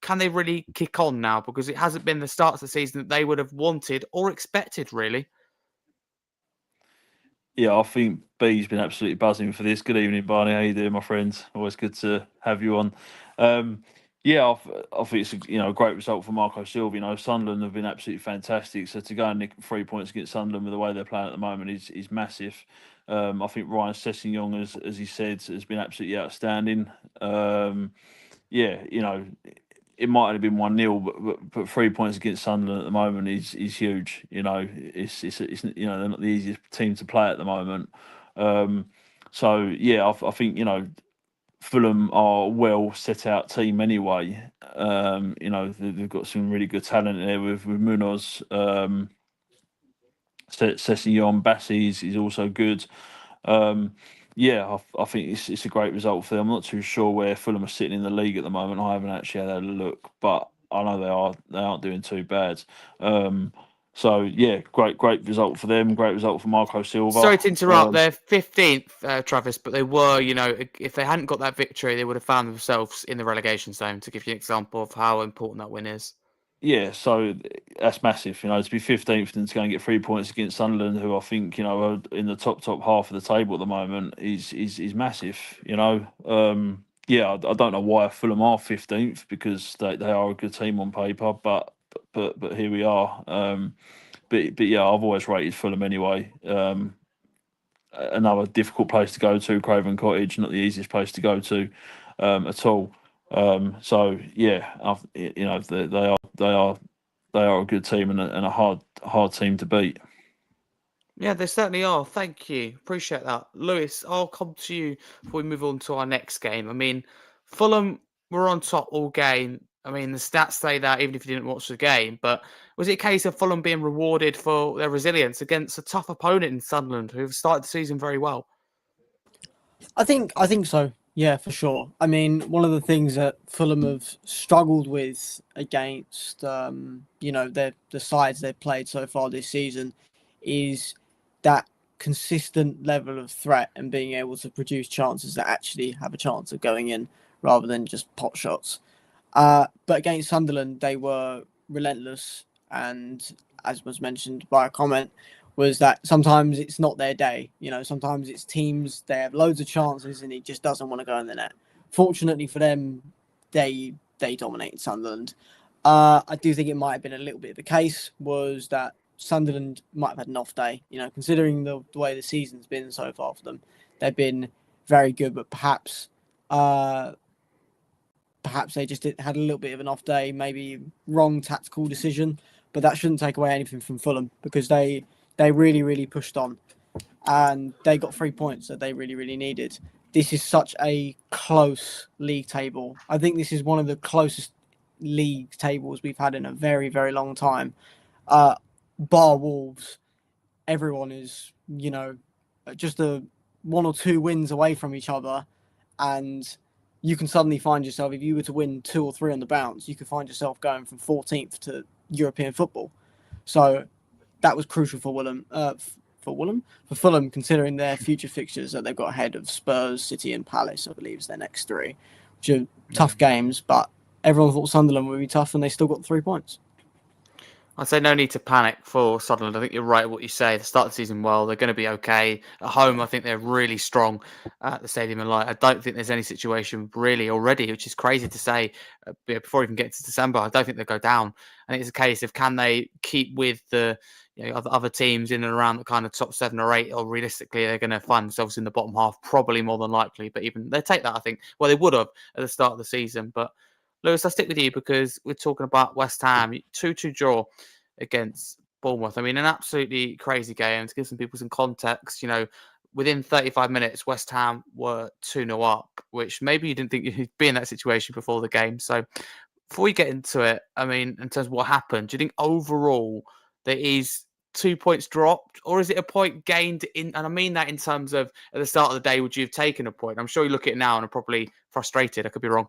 A: can they really kick on now? Because it hasn't been the start of the season that they would have wanted or expected, really.
D: Yeah, I think B's been absolutely buzzing for this. Good evening, Barney. How you doing, my friends? Always good to have you on. Yeah, I think it's a great result for Marco Silva. Sunderland have been absolutely fantastic. So to go and nick 3 points against Sunderland with the way they're playing at the moment is massive. I think Ryan Sessegnon, as he said, has been absolutely outstanding. Yeah, it might have been 1-0, but 3 points against Sunderland at the moment is huge. It's they're not the easiest team to play at the moment. So yeah, I think Fulham are a well set out team anyway. They've got some really good talent there with Munoz, Sessegnon, Bassey is also good. Yeah, I think it's a great result for them. I'm not too sure where Fulham are sitting in the league at the moment. I haven't actually had a look, but I know they aren't doing too bad. So yeah, great result for them. Great result for Marco Silva.
A: Sorry to interrupt. They're 15th, Travis, but they were, if they hadn't got that victory, they would have found themselves in the relegation zone. To give you an example of how important that win is.
D: Yeah, so that's massive. To be 15th and to go and get 3 points against Sunderland, who I think are in the top half of the table at the moment, is massive. Yeah, I don't know why Fulham are 15th, because they are a good team on paper, but here we are. But yeah, I've always rated Fulham anyway. Another difficult place to go to, Craven Cottage, not the easiest place to go to at all. So yeah, they are a good team and a hard team to beat.
A: Yeah, they certainly are. Thank you. Appreciate that. Lewis, I'll come to you before we move on to our next game. I mean, Fulham were on top all game. I mean, the stats say that even if you didn't watch the game. But was it a case of Fulham being rewarded for their resilience against a tough opponent in Sunderland, who have started the season very well?
B: I think so. Yeah, for sure. I mean, one of the things that Fulham have struggled with against, the sides they've played so far this season, is that consistent level of threat and being able to produce chances that actually have a chance of going in, rather than just pot shots. But against Sunderland, they were relentless, and as was mentioned by a comment, was that sometimes it's not their day. Sometimes it's teams, they have loads of chances and it just doesn't want to go in the net. Fortunately for them, they dominated Sunderland. I do think it might have been a little bit of the case was that Sunderland might have had an off day. Considering the way the season's been so far for them, they've been very good, but perhaps they just had a little bit of an off day, maybe wrong tactical decision, but that shouldn't take away anything from Fulham, because they really, really pushed on and they got 3 points that they really, really needed. This is such a close league table. I think this is one of the closest league tables we've had in a very, very long time. Bar Wolves, everyone is, just a 1 or 2 wins away from each other, and you can suddenly find yourself, if you were to win 2 or 3 on the bounce, you could find yourself going from 14th to European football. So that was crucial for Fulham, considering their future fixtures that they've got ahead of Spurs, City, and Palace. I believe is their next 3, which are tough games. But everyone thought Sunderland would be tough, and they still got 3 points.
A: I'd say no need to panic for Sunderland. I think you're right what you say. They start the season well. They're going to be okay. At home, I think they're really strong at the Stadium and Light. I don't think there's any situation really already, which is crazy to say before even getting to December. I don't think they'll go down. I think it's a case of, can they keep with the other teams in and around the kind of top 7 or 8, or realistically they're going to find themselves in the bottom half, probably more than likely. But even they take that, I think. Well, they would have at the start of the season, but Lewis, I'll stick with you because we're talking about West Ham. 2-2 draw against Bournemouth. I mean, an absolutely crazy game. To give some people some context, within 35 minutes, West Ham were 2-0 up, which maybe you didn't think you'd be in that situation before the game. So before we get into it, I mean, in terms of what happened, do you think overall there is 2 points dropped, or is it a point gained in? And I mean that in terms of at the start of the day, would you have taken a point? I'm sure you look at it now and are probably frustrated. I could be wrong.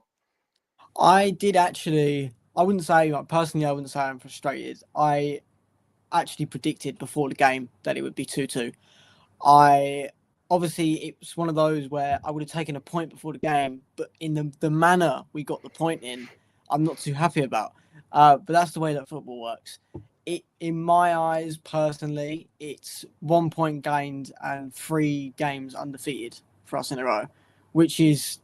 B: I did actually. I wouldn't say, personally, I wouldn't say I'm frustrated. I actually predicted before the game that it would be 2-2. Obviously, it was one of those where I would have taken a point before the game, but in the manner we got the point in, I'm not too happy about. But that's the way that football works. In my eyes, personally, it's 1 point gained and 3 games undefeated for us in a row, which is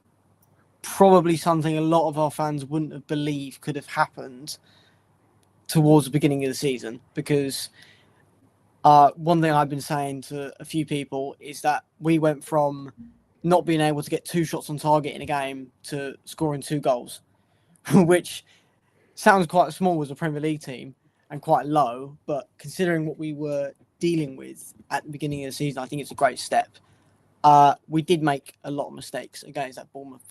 B: probably something a lot of our fans wouldn't have believed could have happened towards the beginning of the season, because one thing I've been saying to a few people is that we went from not being able to get 2 shots on target in a game to scoring 2 goals, which sounds quite small as a Premier League team and quite low, but considering what we were dealing with at the beginning of the season, I think it's a great step. We did make a lot of mistakes against Bournemouth.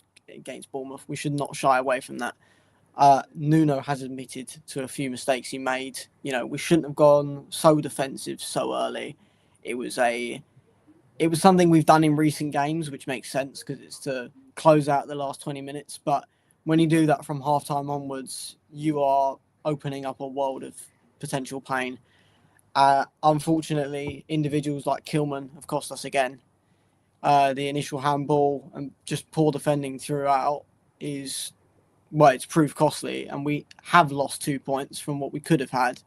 B: We should not shy away from that. Nuno has admitted to a few mistakes he made. We shouldn't have gone so defensive so early. It was something we've done in recent games, which makes sense because it's to close out the last 20 minutes. But when you do that from halftime onwards, you are opening up a world of potential pain. Unfortunately, individuals like Kilman have cost us again. The initial handball and just poor defending throughout is it's proved costly, and we have lost 2 points from what we could have had,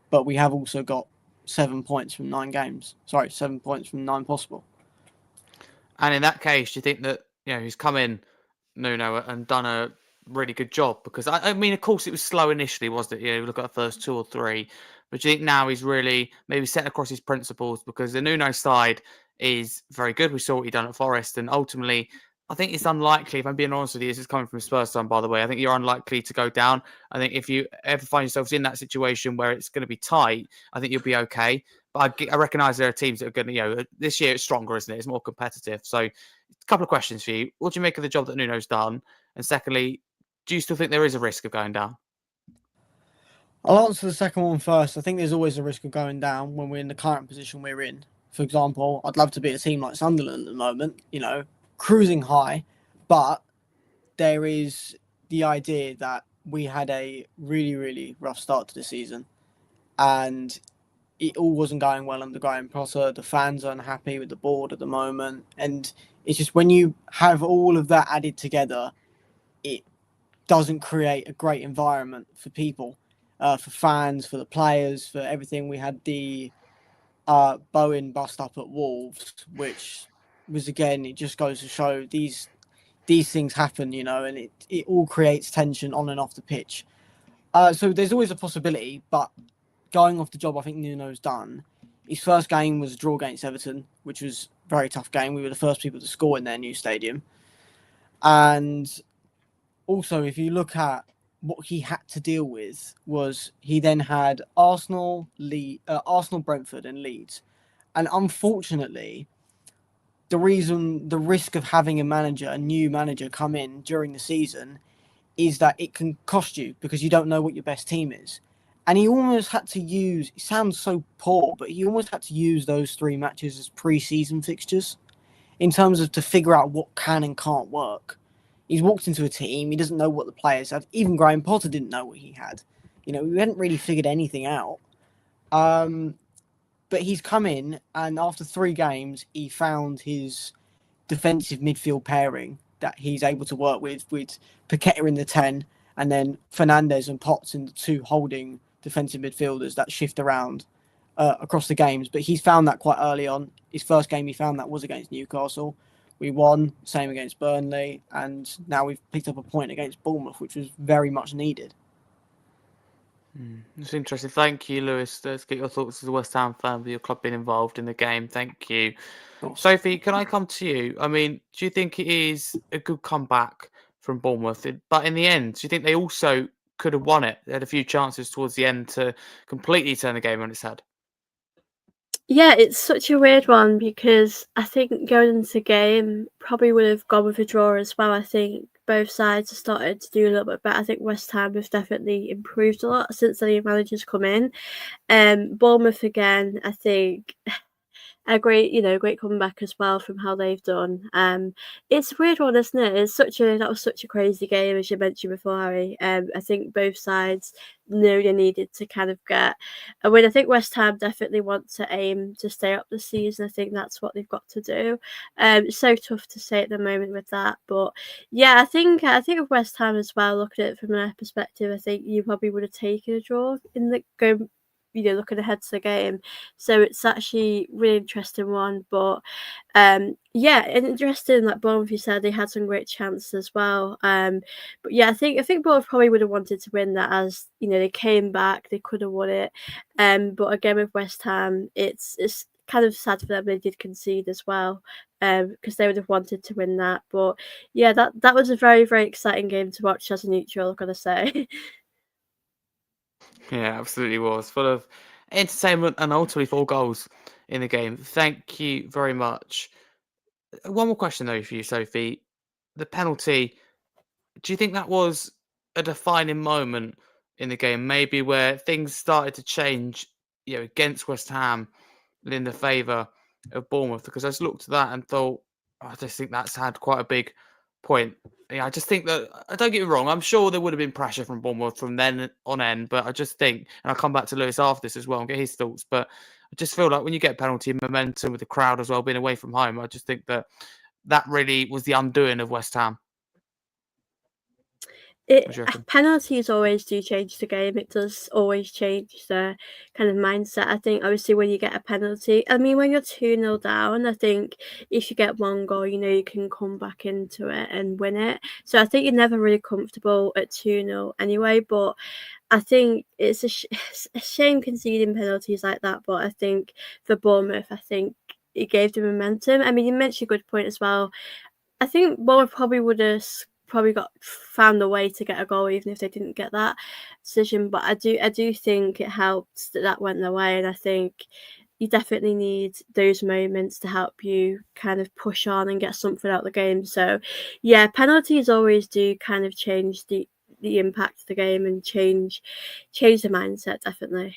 B: but we have also got 7 points from 9 games. Sorry, 7 points from 9 possible.
A: And in that case, do you think that he's come in, Nuno, and done a really good job? Because I mean, of course, it was slow initially, wasn't it? Look at the first 2 or 3, but do you think now he's really maybe set across his principles? Because the Nuno side is very good. We saw what he done at Forest, and ultimately, I think it's unlikely. If I'm being honest with you, this is coming from Spurs Fan, by the way. I think you're unlikely to go down. I think if you ever find yourselves in that situation where it's going to be tight, I think you'll be okay. But I recognise there are teams that are going to, this year it's stronger, isn't it? It's more competitive. So, a couple of questions for you. What do you make of the job that Nuno's done? And secondly, do you still think there is a risk of going down?
B: I'll answer the second one first. I think there's always a risk of going down when we're in the current position we're in. For example, I'd love to be a team like Sunderland at the moment, cruising high, but there is the idea that we had a really, really rough start to the season, and it all wasn't going well under Graham Potter. The fans are unhappy with the board at the moment, and it's just when you have all of that added together, it doesn't create a great environment for people, for fans, for the players, for everything. We had the Bowen bust up at Wolves, which was, again, it just goes to show these things happen, and it all creates tension on and off the pitch. So there's always a possibility, but going off the job I think Nuno's done, his first game was a draw against Everton, which was a very tough game. We were the first people to score in their new stadium. And also, if you look at what he had to deal with, was he then had Arsenal, Brentford and Leeds. And unfortunately, the risk of having a new manager come in during the season is that it can cost you because you don't know what your best team is. And he almost had to use, it sounds so poor, but he almost had to use those 3 matches as pre-season fixtures in terms of to figure out what can and can't work. He's walked into a team, he doesn't know what the players have. Even Graham Potter didn't know what he had. We hadn't really figured anything out. But he's come in, and after 3 games, he found his defensive midfield pairing that he's able to work with Paqueta in the 10, and then Fernandes and Potts in the 2 holding defensive midfielders that shift around across the games. But he's found that quite early on. His first game he found that was against Newcastle. We won, same against Burnley, and now we've picked up a point against Bournemouth, which was very much needed.
A: It's interesting. Thank you, Lewis. Let's get your thoughts as a West Ham fan with your club being involved in the game. Thank you. Sophie, can I come to you? I mean, do you think it is a good comeback from Bournemouth? But in the end, do you think they also could have won it? They had a few chances towards the end to completely turn the game on its head.
C: Yeah, it's such a weird one because I think going into the game probably would have gone with a draw as well. I think both sides have started to do a little bit better. I think West Ham have definitely improved a lot since the new managers come in. Bournemouth again, I think a great comeback as well from how they've done. It's a weird one, isn't it? That was such a crazy game, as you mentioned before, Harry. I think both sides knew they needed to kind of get a win. I think West Ham definitely want to aim to stay up this season. I think that's what they've got to do. It's so tough to say at the moment with that, but yeah, I think of West Ham as well. Looking at it from their perspective, I think you probably would have taken a draw in the game. Looking ahead to the game. So it's actually really interesting one. But yeah, interesting, like Bournemouth, you said, they had some great chances as well. But yeah, I think Bournemouth probably would have wanted to win that, as they came back, they could have won it. But again with West Ham, it's kind of sad for them they did concede as well, because they would have wanted to win that. But yeah, that was a very, very exciting game to watch as a neutral, I've got to say.
A: Yeah, absolutely was. Full of entertainment and ultimately 4 goals in the game. Thank you very much. One more question, though, for you, Sophie. The penalty, do you think that was a defining moment in the game, maybe where things started to change, against West Ham and in the favour of Bournemouth? Because I just looked at that and thought, I just think that's had quite a big point. Yeah, I just think that, don't get me wrong, I'm sure there would have been pressure from Bournemouth from then on end, but I just think, and I'll come back to Lewis after this as well and get his thoughts, but I just feel like when you get penalty momentum with the crowd as well, being away from home, I just think that really was the undoing of West Ham. What do you reckon?
C: Penalties always do change the game. It does always change the kind of mindset. I think obviously when you get a penalty, I mean when you're 2-0 down, I think if you get one goal, you can come back into it and win it. So I think you're never really comfortable at 2-0 anyway. But I think it's a shame conceding penalties like that. But I think for Bournemouth, I think it gave them momentum. I mean, you mentioned a good point as well. I think Bournemouth probably would have found a way to get a goal even if they didn't get that decision. But I do think it helped that went their way, and I think you definitely need those moments to help you kind of push on and get something out of the game. So yeah, penalties always do kind of change the impact of the game and change the mindset, definitely.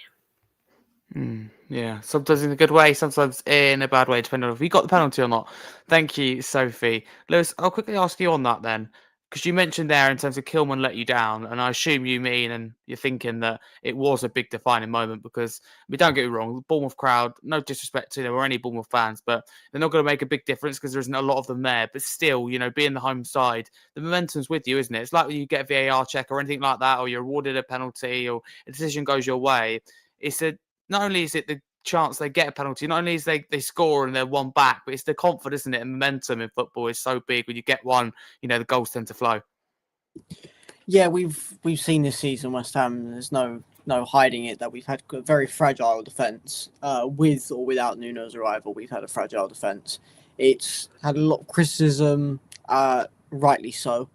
A: Yeah, sometimes in a good way, sometimes in a bad way, depending on if you got the penalty or not. Thank you, Sophie. Lewis, I'll quickly ask you on that then, because you mentioned there in terms of Kilman let you down, and I assume you mean and you're thinking that it was a big defining moment because, don't get me wrong, the Bournemouth crowd, no disrespect to them or any Bournemouth fans, but they're not going to make a big difference because there isn't a lot of them there. But still, being the home side, the momentum's with you, isn't it? It's like when you get a VAR check or anything like that, or you're awarded a penalty or a decision goes your way. Not only is it the chance they get a penalty, not only is they score and they're one back, but it's the confidence, isn't it? And momentum in football is so big. When you get one, the goals tend to flow.
B: Yeah, we've seen this season West Ham. There's no hiding it that we've had a very fragile defence. With or without Nuno's arrival, we've had a fragile defence. It's had a lot of criticism, rightly so.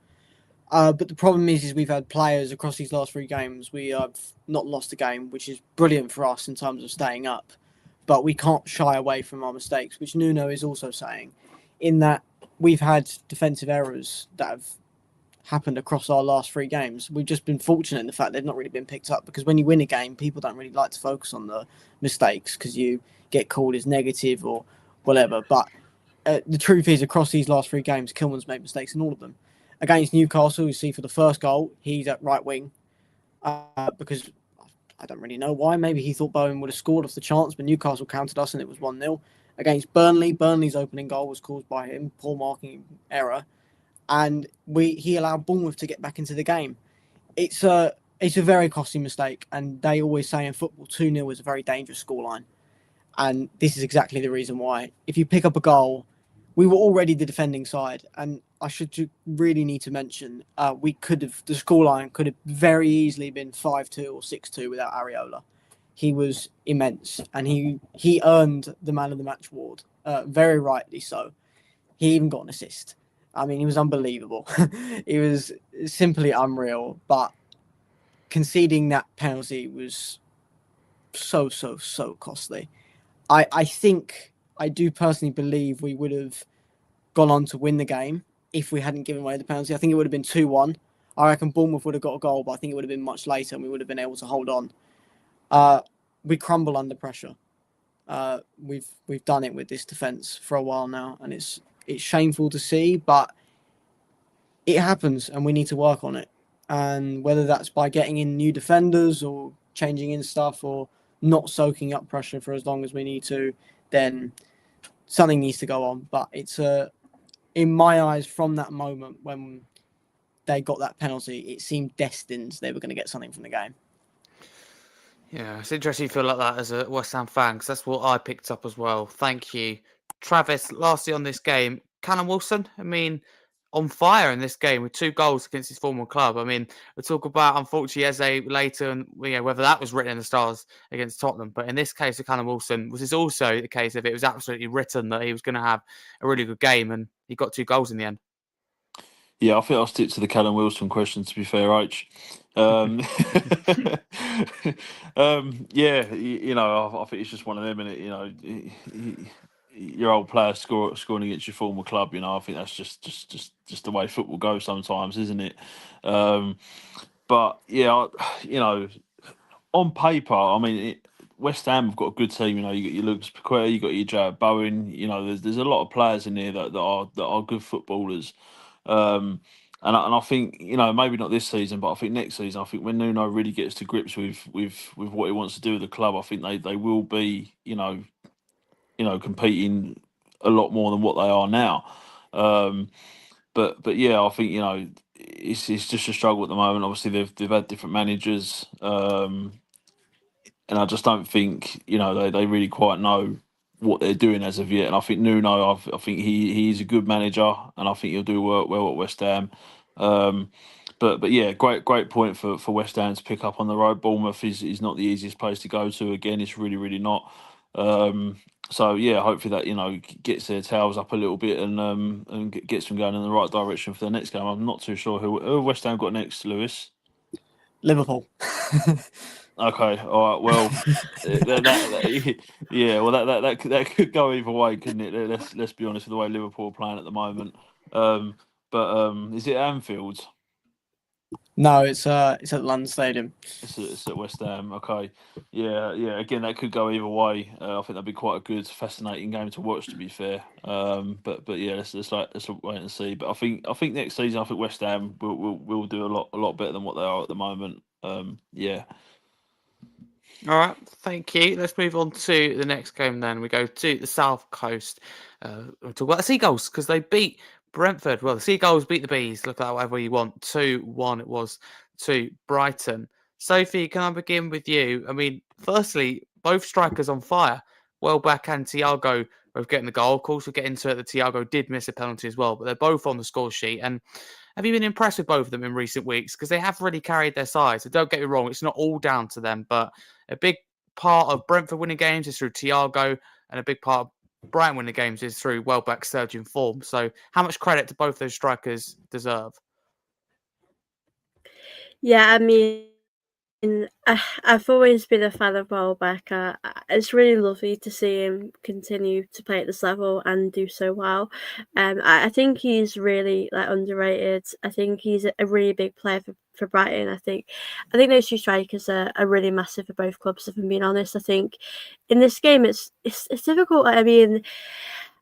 B: But the problem is we've had players across these last 3 games. We have not lost a game, which is brilliant for us in terms of staying up. But we can't shy away from our mistakes, which Nuno is also saying, in that we've had defensive errors that have happened across our last 3 games. We've just been fortunate in the fact they've not really been picked up, because when you win a game, people don't really like to focus on the mistakes because you get called as negative or whatever. But the truth is, across these last 3 games, Kilman's made mistakes in all of them. Against Newcastle, you see for the first goal, he's at right wing because I don't really know why. Maybe he thought Bowen would have scored off the chance, but Newcastle countered us and it was 1-0. Against Burnley, Burnley's opening goal was caused by him, poor marking error, and he allowed Bournemouth to get back into the game. It's a very costly mistake, and they always say in football 2-0 is a very dangerous scoreline, and this is exactly the reason why. If you pick up a goal, we were already the defending side, and I should really need to mention the scoreline could have very easily been 5-2 or 6-2 without Areola. He was immense, and he earned the man of the match award, very rightly so. He even got an assist. I mean, he was unbelievable. He was simply unreal, but conceding that penalty was so costly. I do personally believe we would have gone on to win the game if we hadn't given away the penalty. I think it would have been 2-1. I reckon Bournemouth would have got a goal, but I think it would have been much later and we would have been able to hold on. We crumble under pressure. We've done it with this defence for a while now, and it's shameful to see, but it happens and we need to work on it. And whether that's by getting in new defenders or changing in stuff or not soaking up pressure for as long as we need to, then something needs to go on. But it's in my eyes, from that moment when they got that penalty, it seemed destined they were going to get something from the game.
A: Yeah, it's interesting you feel like that as a West Ham fan, because that's what I picked up as well. Thank you. Travis, lastly on this game, Callum Wilson, on fire in this game with 2 goals against his former club. We'll talk about, unfortunately, Eze later, and whether that was written in the stars against Tottenham. But in this case of Callum Wilson, was this also the case of it was absolutely written that he was going to have a really good game, and he got 2 goals in the end?
D: Yeah, I think I'll stick to the Callum Wilson question, to be fair, H. Yeah, I think it's just one of them, innit? Your old player scoring against your former club, I think that's just the way football goes sometimes, isn't it? But yeah, on paper, West Ham have got a good team. You got your Lucas Paqueta, you got your Jared Bowen. There's a lot of players in there that are good footballers. And I think maybe not this season, but I think next season. I think when Nuno really gets to grips with what he wants to do with the club, I think they will be competing a lot more than what they are now. But yeah, I think it's just a struggle at the moment. Obviously, they've had different managers, and I just don't think they really quite know what they're doing as of yet. And I think Nuno, I think he's a good manager, and I think he'll do well at West Ham. But yeah, great point for West Ham to pick up on the road. Bournemouth is not the easiest place to go to. Again, it's really not. So yeah, hopefully that gets their tails up a little bit and gets them going in the right direction for the next game. I'm not too sure who West Ham got next, Lewis.
B: Liverpool.
D: Okay, all right. Well, yeah. Well, that could go either way, couldn't it? Let's be honest with the way Liverpool are playing at the moment. But is it Anfield?
B: No, it's at London Stadium.
D: It's at West Ham. Okay, yeah. Again, that could go either way. I think that'd be quite a good, fascinating game to watch. To be fair, but yeah, let's wait and see. But I think next season, I think West Ham will do a lot better than what they are at the moment. Yeah.
A: All right, thank you. Let's move on to the next game then. We go to the South Coast. We'll talk about the Seagulls because they beat Brentford. Well, the Seagulls beat the Bees. Look at that, whatever you want. 2-1 it was to Brighton. Sophie, can I begin with you? I mean, firstly, both strikers on fire. Welbeck and Thiago both getting the goal. Of course, we'll get into it that Thiago did miss a penalty as well, but they're both on the score sheet. And have you been impressed with both of them in recent weeks? Because they have really carried their side. So don't get me wrong, it's not all down to them, but a big part of Brentford winning games is through Thiago, and a big part of Brighton winning games is through Welbeck's surge in form. So how much credit do both those strikers deserve?
C: Yeah, I mean, I've always been a fan of Welbeck. It's really lovely to see him continue to play at this level and do so well. I think he's really underrated. I think he's a really big player for Brighton. I think those two strikers are really massive for both clubs. If I'm being honest, I think in this game it's difficult. I mean,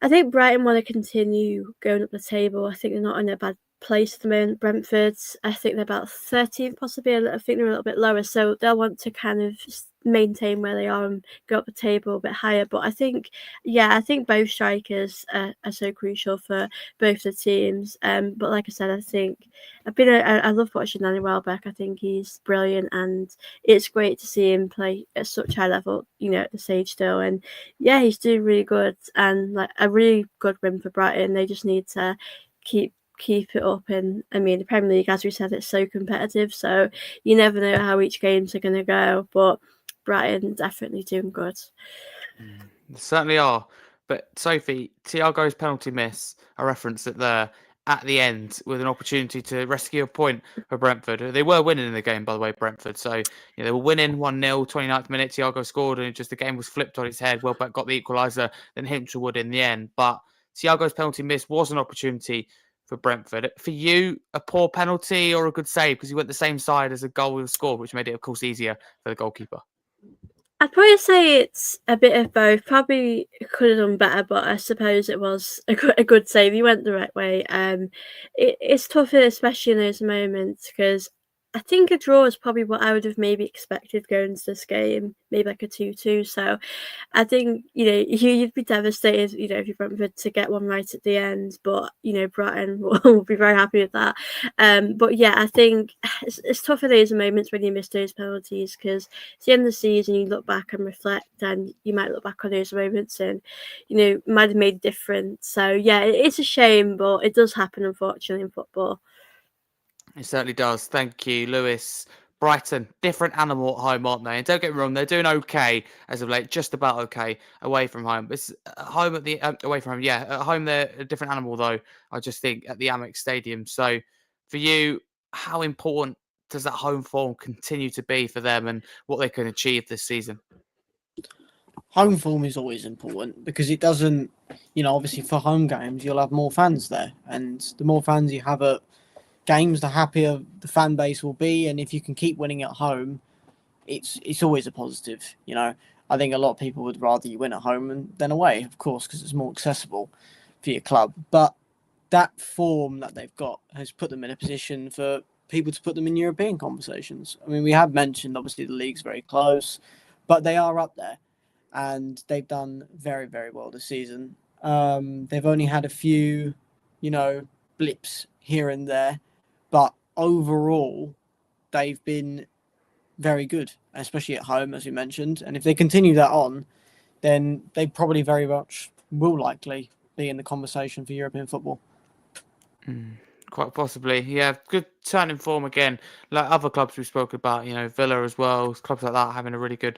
C: I think Brighton want to continue going up the table. I think they're not in a bad place at the moment. Brentford, I think they're about 13th, possibly. I think they're a little bit lower, so they'll want to kind of maintain where they are and go up the table a bit higher. But I think both strikers are so crucial for both the teams. But like I said, I think I love watching Danny Welbeck. I think he's brilliant, and it's great to see him play at such high level, at the stage still. And yeah, he's doing really good, and a really good win for Brighton. They just need to keep it up. And I mean, the Premier League, as we said, it's so competitive, so you never know how each games are going to go, but Brighton definitely doing good.
A: They certainly are. But Sophie, Thiago's penalty miss, I referenced it there at the end with an opportunity to rescue a point for Brentford. They were winning in the game, by the way, Brentford. So they were winning 1-0, 29th minute. Thiago scored, and the game was flipped on its head. Welbeck got the equaliser, then Hinchelwood in the end. But Thiago's penalty miss was an opportunity for Brentford. For you, a poor penalty or a good save? Because you went the same side as a goal was scored, which made it, of course, easier for the goalkeeper.
C: I'd probably say it's a bit of both. Probably could have done better, but I suppose it was a good save. He went the right way. It's tough, especially in those moments, because I think a draw is probably what I would have maybe expected going into this game, maybe like a 2-2. So I think, you'd be devastated, if you're Brentford to get one right at the end, but, Brighton will be very happy with that. But yeah, I think it's tough in those moments when you miss those penalties, because it's the end of the season, you look back and reflect, and you might look back on those moments and, might have made a difference. So yeah, it's a shame, but it does happen, unfortunately, in football.
A: It certainly does. Thank you, Lewis. Brighton, different animal at home, aren't they? And don't get me wrong, they're doing okay as of late, just about okay away from home. It's home at the away from home, yeah. At home, they're a different animal, though. I just think at the Amex Stadium. So, for you, how important does that home form continue to be for them, and what they can achieve this season?
B: Home form is always important because it doesn't, obviously for home games you'll have more fans there, and the more fans you have at games, the happier the fan base will be. And if you can keep winning at home, it's always a positive. I think a lot of people would rather you win at home than away, of course, because it's more accessible for your club. But that form that they've got has put them in a position for people to put them in European conversations. I mean, we have mentioned obviously the league's very close, but they are up there, and they've done very, very well this season. They've only had a few, blips here and there, but overall, they've been very good, especially at home, as you mentioned. And if they continue that on, then they probably very much will likely be in the conversation for European football.
A: Quite possibly. Yeah, good turn in form again. Like other clubs we've spoken about, Villa as well, clubs like that having a really good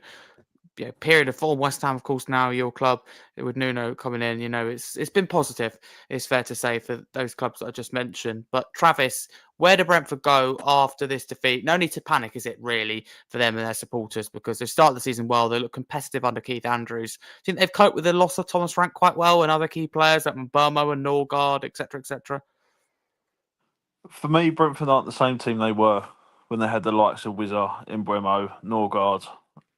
A: period of form. West Ham, of course, now your club with Nuno coming in. It's been positive. It's fair to say for those clubs that I just mentioned. But Travis, where do Brentford go after this defeat? No need to panic, is it really, for them and their supporters? Because they started the season well. They look competitive under Keith Andrews. Do you think they've coped with the loss of Thomas Frank quite well and other key players like Burmo and Norgard, etc., etc.?
D: For me, Brentford aren't the same team they were when they had the likes of Wizard, Embremo, Norgard.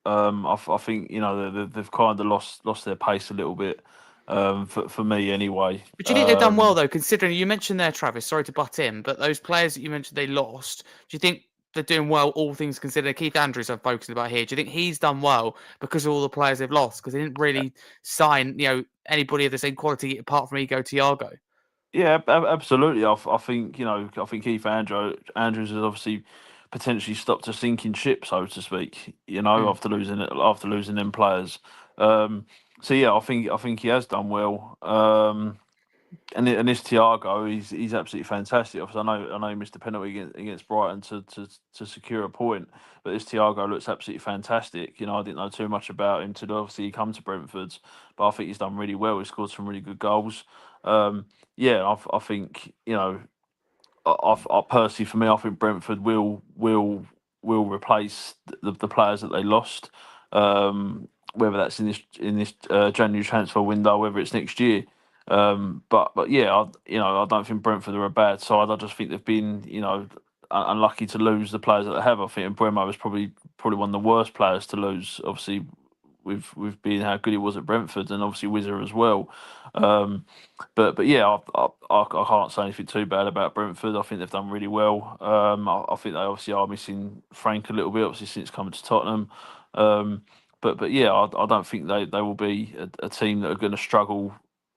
D: I think they've kind of lost their pace a little bit. For me anyway.
A: But do you think they've done well though, considering you mentioned there, Travis? Sorry to butt in, but those players that you mentioned they lost. Do you think they're doing well, all things considered? Keith Andrews, I'm focusing about here. Do you think he's done well because of all the players they've lost? Because they didn't really sign, anybody of the same quality apart from Ego Thiago.
D: Yeah, absolutely. I think Keith Andrews has obviously potentially stopped a sinking ship, so to speak. After losing them players. So yeah, I think he has done well. And this Thiago, he's absolutely fantastic. Obviously, I know he missed a penalty against Brighton to secure a point, but this Thiago looks absolutely fantastic. I didn't know too much about him till obviously he come to Brentford, but I think he's done really well. He scored some really good goals. I think I personally, for me, I think Brentford will replace the players that they lost. Whether that's in this January transfer window, whether it's next year. But yeah, I don't think Brentford are a bad side. I just think they've been unlucky to lose the players that they have. I think Bremo was probably one of the worst players to lose. Obviously, with being how good he was at Brentford, and obviously Wizard as well. But yeah, I can't say anything too bad about Brentford. I think they've done really well. I think they obviously are missing Frank a little bit, obviously since coming to Tottenham. But yeah, I don't think they will be a team that are going to struggle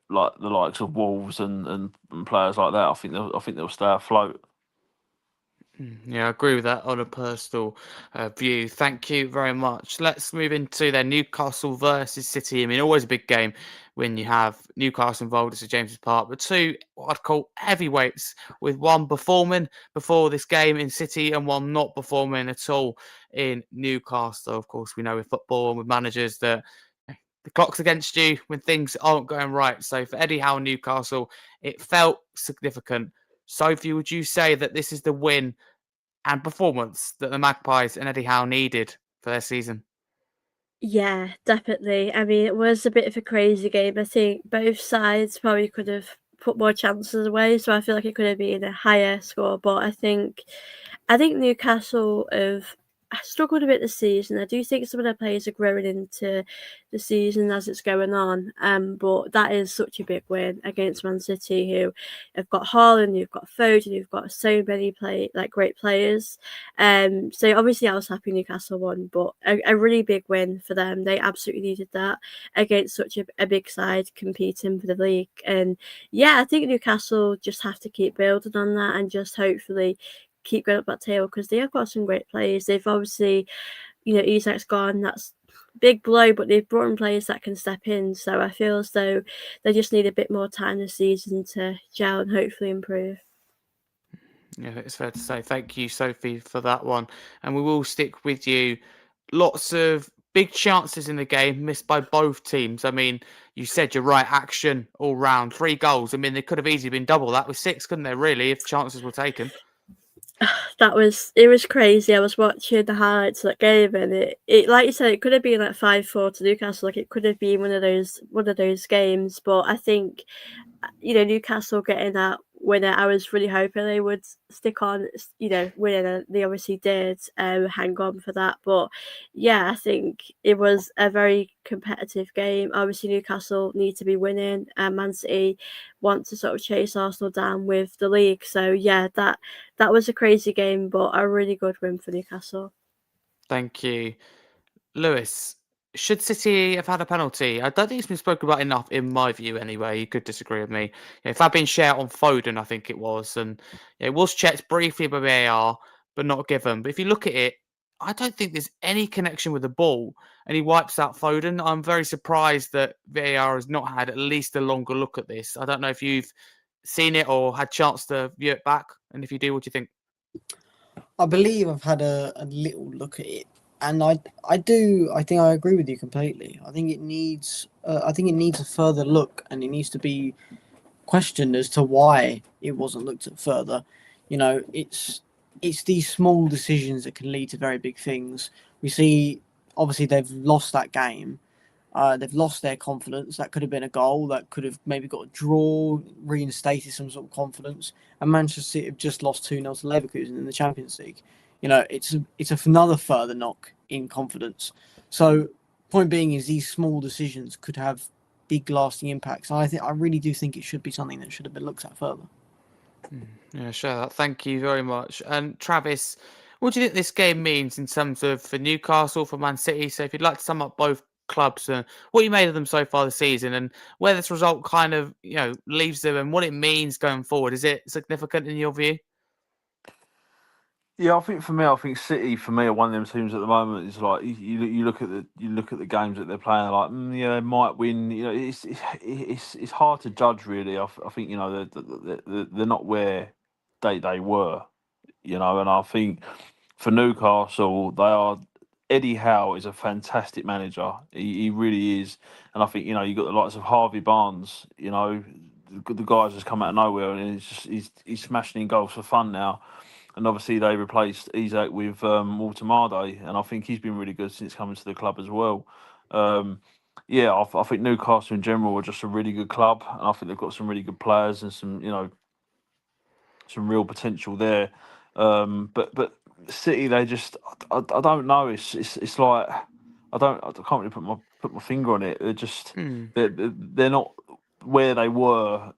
D: like the likes of Wolves and players like that. I think they'll stay afloat.
A: Yeah, I agree with that on a personal view. Thank you very much. Let's move into their Newcastle versus City. I mean, always a big game when you have Newcastle involved. It's at James's Park, but two what I'd call heavyweights, with one performing before this game in City and one not performing at all in Newcastle. Of course, we know with football and with managers that the clock's against you when things aren't going right. So for Eddie Howe and Newcastle, it felt significant. Sophie, would you say that this is the win and performance that the Magpies and Eddie Howe needed for their season?
C: Yeah, definitely. I mean, it was a bit of a crazy game. I think both sides probably could have put more chances away, so I feel like it could have been a higher score. But I think Newcastle have struggled a bit this season. I do think some of their players are growing into the season as it's going on. But that is such a big win against Man City, who have got Haaland, who've got Foden, who've got so many great players. So obviously I was happy Newcastle won, but a really big win for them. They absolutely needed that against such a big side competing for the league. And yeah, I think Newcastle just have to keep building on that and just hopefully keep going up that tail, because they have got some great players. They've obviously, Isak's gone, that's big blow, but they've brought in players that can step in. So I feel as though they just need a bit more time this season to gel and hopefully improve.
A: Yeah, it's fair to say. Thank you, Sophie, for that one. And we will stick with you. Lots of big chances in the game missed by both teams. I mean, you said you're right, action all round, 3 goals. I mean, they could have easily been double that with 6, couldn't they, really, if chances were taken?
C: It was crazy. I was watching the highlights of that game, and it like you said, it could have been like 5-4 to Newcastle. Like, it could have been one of those games. But I think, Newcastle getting that winner, I was really hoping they would stick on, winning, and they obviously did hang on for that. But yeah, I think it was a very competitive game. Obviously, Newcastle need to be winning, and Man City want to sort of chase Arsenal down with the league. So yeah, that was a crazy game, but a really good win for Newcastle.
A: Thank you. Lewis, should City have had a penalty? I don't think it's been spoken about enough, in my view. Anyway, you could disagree with me. If that been shared on Foden, I think it was, and it was checked briefly by VAR, but not given. But if you look at it, I don't think there's any connection with the ball, and he wipes out Foden. I'm very surprised that VAR has not had at least a longer look at this. I don't know if you've seen it or had chance to view it back, and if you do, what do you think?
B: I believe I've had a little look at it, and I think I agree with you completely. I think it needs a further look, and it needs to be questioned as to why it wasn't looked at further. You know, it's these small decisions that can lead to very big things. We see, obviously, they've lost that game. They've lost their confidence. That could have been a goal. That could have maybe got a draw, reinstated some sort of confidence. And Manchester City have just lost 2-0 to Leverkusen in the Champions League. You know, it's another further knock in confidence. So, point being is these small decisions could have big lasting impacts. I really do think it should be something that should have been looked at further.
A: Yeah, sure. Thank you very much. And Travis, what do you think this game means in terms of for Newcastle, for Man City? So if you'd like to sum up both clubs, what you made of them so far this season, and where this result kind of leaves them, and what it means going forward, is it significant in your view?
D: Yeah, I think City for me are one of them teams at the moment. Is like you look at the games that they're playing, they're like yeah, they might win. You know, it's hard to judge really. I think they're not where they were. You know, and I think for Newcastle they are. Eddie Howe is a fantastic manager. He really is, and I think you got the likes of Harvey Barnes. You know, the guys just come out of nowhere, and he's smashing in goals for fun now. And obviously they replaced Isak with Walter Marday, and I think he's been really good since coming to the club as well. Yeah, I think Newcastle in general are just a really good club, and I think they've got some really good players and some real potential there. But City, they just I don't know. It's like I can't really put my finger on it. They're just they're not where they were.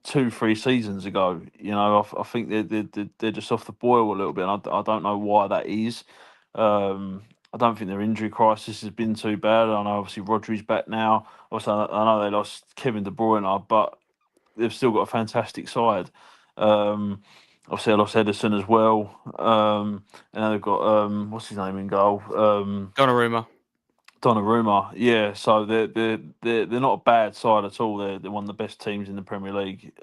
D: 2-3 seasons ago. I think they're just off the boil a little bit, and I don't know why that is. I don't think their injury crisis has been too bad. I know obviously Rodri's back now. Also, I know they lost Kevin De Bruyne, but they've still got a fantastic side. Obviously, I lost Edison as well. And now they've got what's his name in goal? Donnarumma, yeah. So they're not a bad side at all. They're one of the best teams in the Premier League.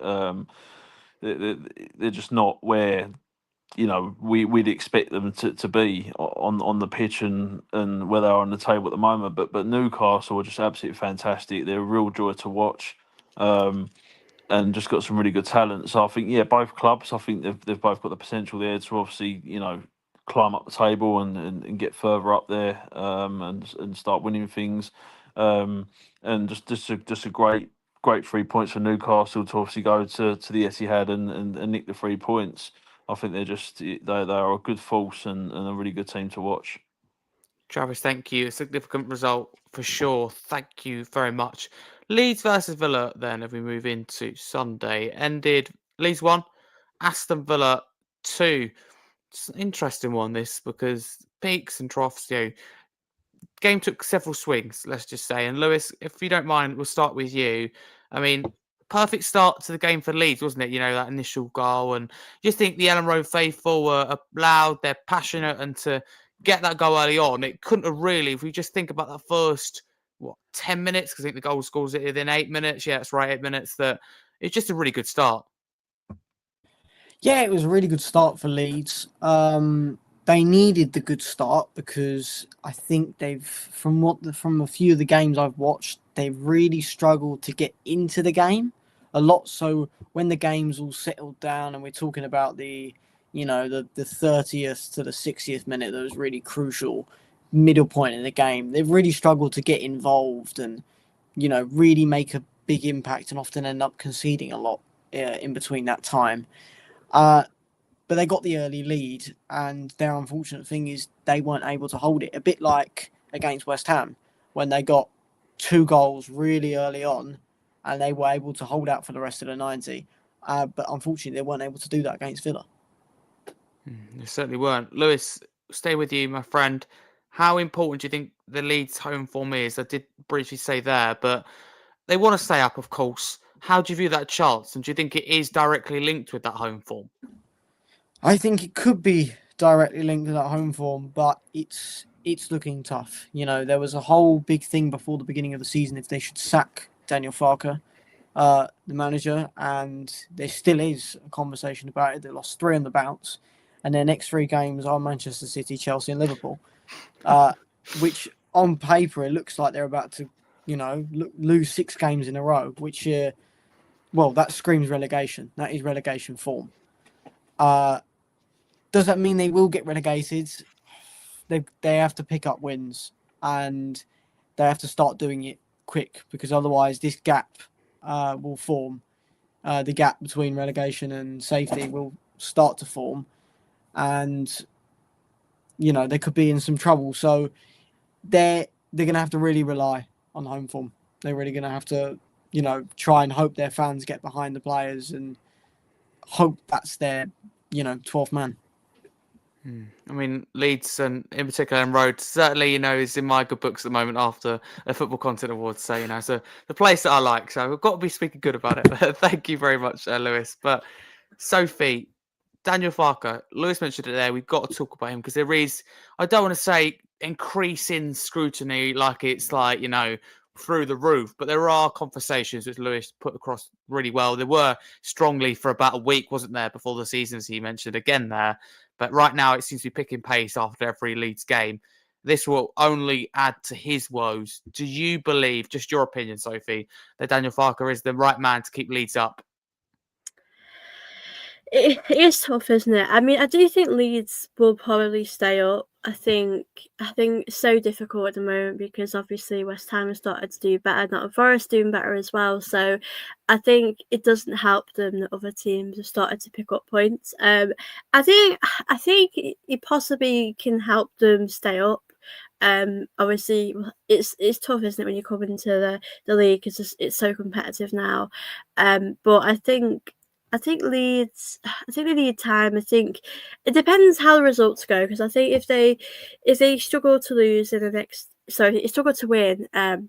D: They're just not where we'd expect them to be on the pitch and where they are on the table at the moment. But Newcastle are just absolutely fantastic. They're a real joy to watch. And just got some really good talent. So I think, both clubs, I think they've both got the potential there to obviously, climb up the table and get further up there and start winning things. And just a great 3 points for Newcastle to obviously go to the Etihad and nick the 3 points. I think they are a good force and a really good team to watch.
A: Travis, thank you. A significant result for sure. Thank you very much. Leeds versus Villa, then, if we move into Sunday, ended Leeds 1, Aston Villa 2. It's an interesting one, this, because peaks and troughs, game took several swings, let's just say. And Lewis, if you don't mind, we'll start with you. I mean, perfect start to the game for Leeds, wasn't it? That initial goal. And just think the Ellen Road faithful were loud, they're passionate, and to get that goal early on, it couldn't have really, if we just think about that first, 10 minutes, because I think the goal scores it within 8 minutes. Yeah, that's right, 8 minutes. That it's just a really good start.
B: Yeah, it was a really good start for Leeds. They needed the good start because I think from a few of the games I've watched, they've really struggled to get into the game a lot. So when the game's all settled down and we're talking about the 30th to the 60th minute, that was really crucial middle point in the game. They've really struggled to get involved and really make a big impact, and often end up conceding a lot in between that time. But they got the early lead, and their unfortunate thing is they weren't able to hold it. A bit like against West Ham, when they got 2 goals really early on, and they were able to hold out for the rest of the 90. But unfortunately, they weren't able to do that against Villa.
A: They certainly weren't. Lewis, stay with you, my friend. how important do you think the Leeds home form is? I did briefly say there, but they want to stay up, of course. How do you view that chance? And do you think it is directly linked with that home form?
B: I think it could be directly linked to that home form, but it's looking tough. You know, there was a whole big thing before the beginning of the season if they should sack Daniel Farke, the manager, and there still is a conversation about it. They lost 3 on the bounce, and their next 3 games are Manchester City, Chelsea, and Liverpool, which on paper it looks like they're about to, lose 6 games in a row, which, well, that screams relegation. That is relegation form. Does that mean they will get relegated? They have to pick up wins, and they have to start doing it quick, because otherwise this gap will form. The gap between relegation and safety will start to form, and they could be in some trouble. So they're going to have to really rely on home form. They're really going to have to try and hope their fans get behind the players and hope that's their 12th man.
A: I mean, Leeds and in particular and Road certainly, is in my good books at the moment after a Football Content Awards. So, so the place that I like. So I've got to be speaking good about it. But thank you very much, Lewis. But Sophie, Daniel Farke, Lewis mentioned it there. We've got to talk about him because there is, I don't want to say increasing scrutiny like it's like, through the roof, but there are conversations which Lewis put across really well. There were strongly for about a week, wasn't there, before the season, as he mentioned again there. But right now it seems to be picking pace after every Leeds game. This will only add to his woes. Do you believe, just your opinion, Sophie, that Daniel Farke is the right man to keep Leeds up?
C: It is tough, isn't it? I mean, I do think Leeds will probably stay up. I think it's so difficult at the moment because obviously West Ham has started to do better, Nottingham Forest doing better as well. So I think it doesn't help them that other teams have started to pick up points. I think it possibly can help them stay up. Obviously it's tough, isn't it, when you come into the league because it's so competitive now. But I think Leeds. I think they need time. I think it depends how the results go because I think if they struggle to lose in the next, struggle to win, and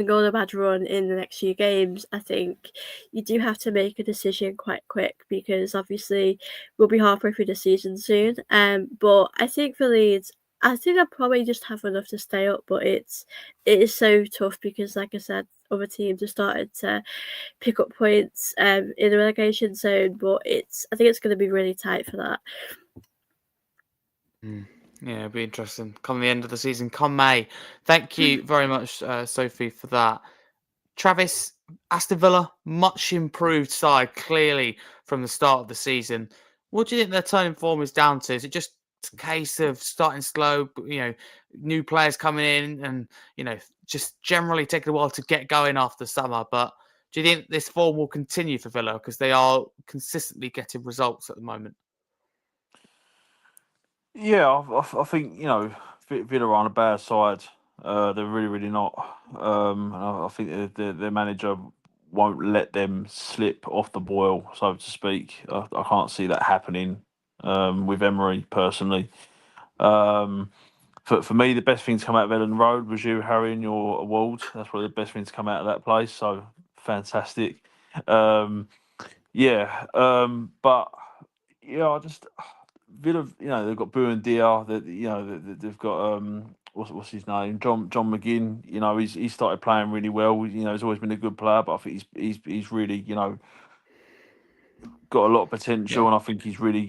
C: go on a bad run in the next few games, I think you do have to make a decision quite quick because obviously we'll be halfway through the season soon. But I think for Leeds, I think they'll probably just have enough to stay up, but it is so tough because, like I said, other teams have started to pick up points in the relegation zone, but I think it's going to be really tight for that.
A: Yeah, it'll be interesting. Come the end of the season, come May. Thank you very much, Sophie, for that. Travis, Aston Villa, much improved side, clearly, from the start of the season. What do you think their turning form is down to? Is it just a case of starting slow, new players coming in and, just generally taking a while to get going after summer? But do you think this form will continue for Villa? Because they are consistently getting results at the moment.
D: Yeah, I think Villa are on a bad side. They're really, really not. And I think their manager won't let them slip off the boil, so to speak. I can't see that happening with Emery personally. For me, the best thing to come out of Ellen Road was you, Harry, and your award. That's probably the best thing to come out of that place. So fantastic. But I just. Villa, they've got Buendia. They've got what's his name, John McGinn. He started playing really well. He's always been a good player, but I think he's really got a lot of potential, and I think he's really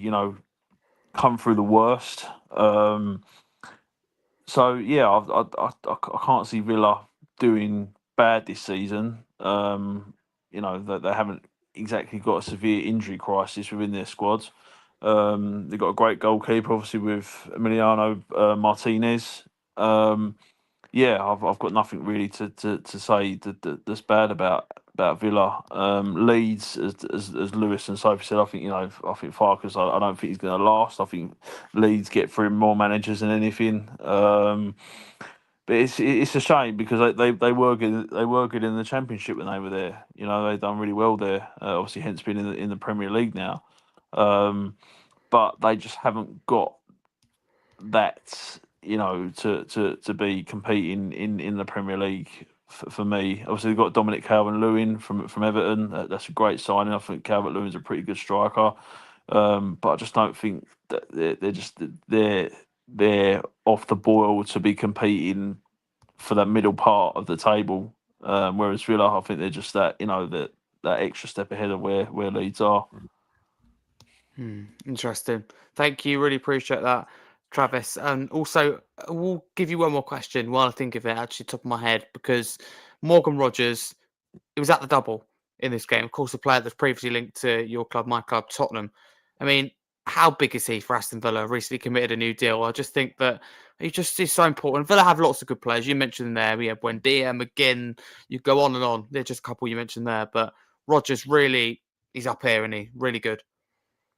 D: come through the worst. I can't see Villa doing bad this season. That they haven't exactly got a severe injury crisis within their squad. They've got a great goalkeeper, obviously, with Emiliano Martinez. I've got nothing really to say that's bad about Villa. Leeds, as Lewis and Sophie said, I think Farkas. I don't think he's going to last. I think Leeds get through more managers than anything. But it's a shame because they were good. They were good in the Championship when they were there. They've done really well there. Obviously, hence being in the Premier League now. But they just haven't got that to be competing in the Premier League for me. Obviously, they've got Dominic Calvert-Lewin from Everton. That's a greit signing. I think Calvert-Lewin's a pretty good striker, but I just don't think that they're off the boil to be competing for that middle part of the table. Whereas Villa, I think they're just that extra step ahead of where Leeds are.
A: Interesting. Thank you. Really appreciate that, Travis. And also, we'll give you one more question while I think of it, actually, top of my head, because Morgan Rogers, it was at the double in this game. Of course, a player that's previously linked to your club, my club, Tottenham. I mean, how big is he for Aston Villa? Recently committed a new deal. I just think that he just is so important. Villa have lots of good players. You mentioned them there. We have Buendia, McGinn. You go on and on. There's just a couple you mentioned there. But Rogers really, he's up here, and he really good.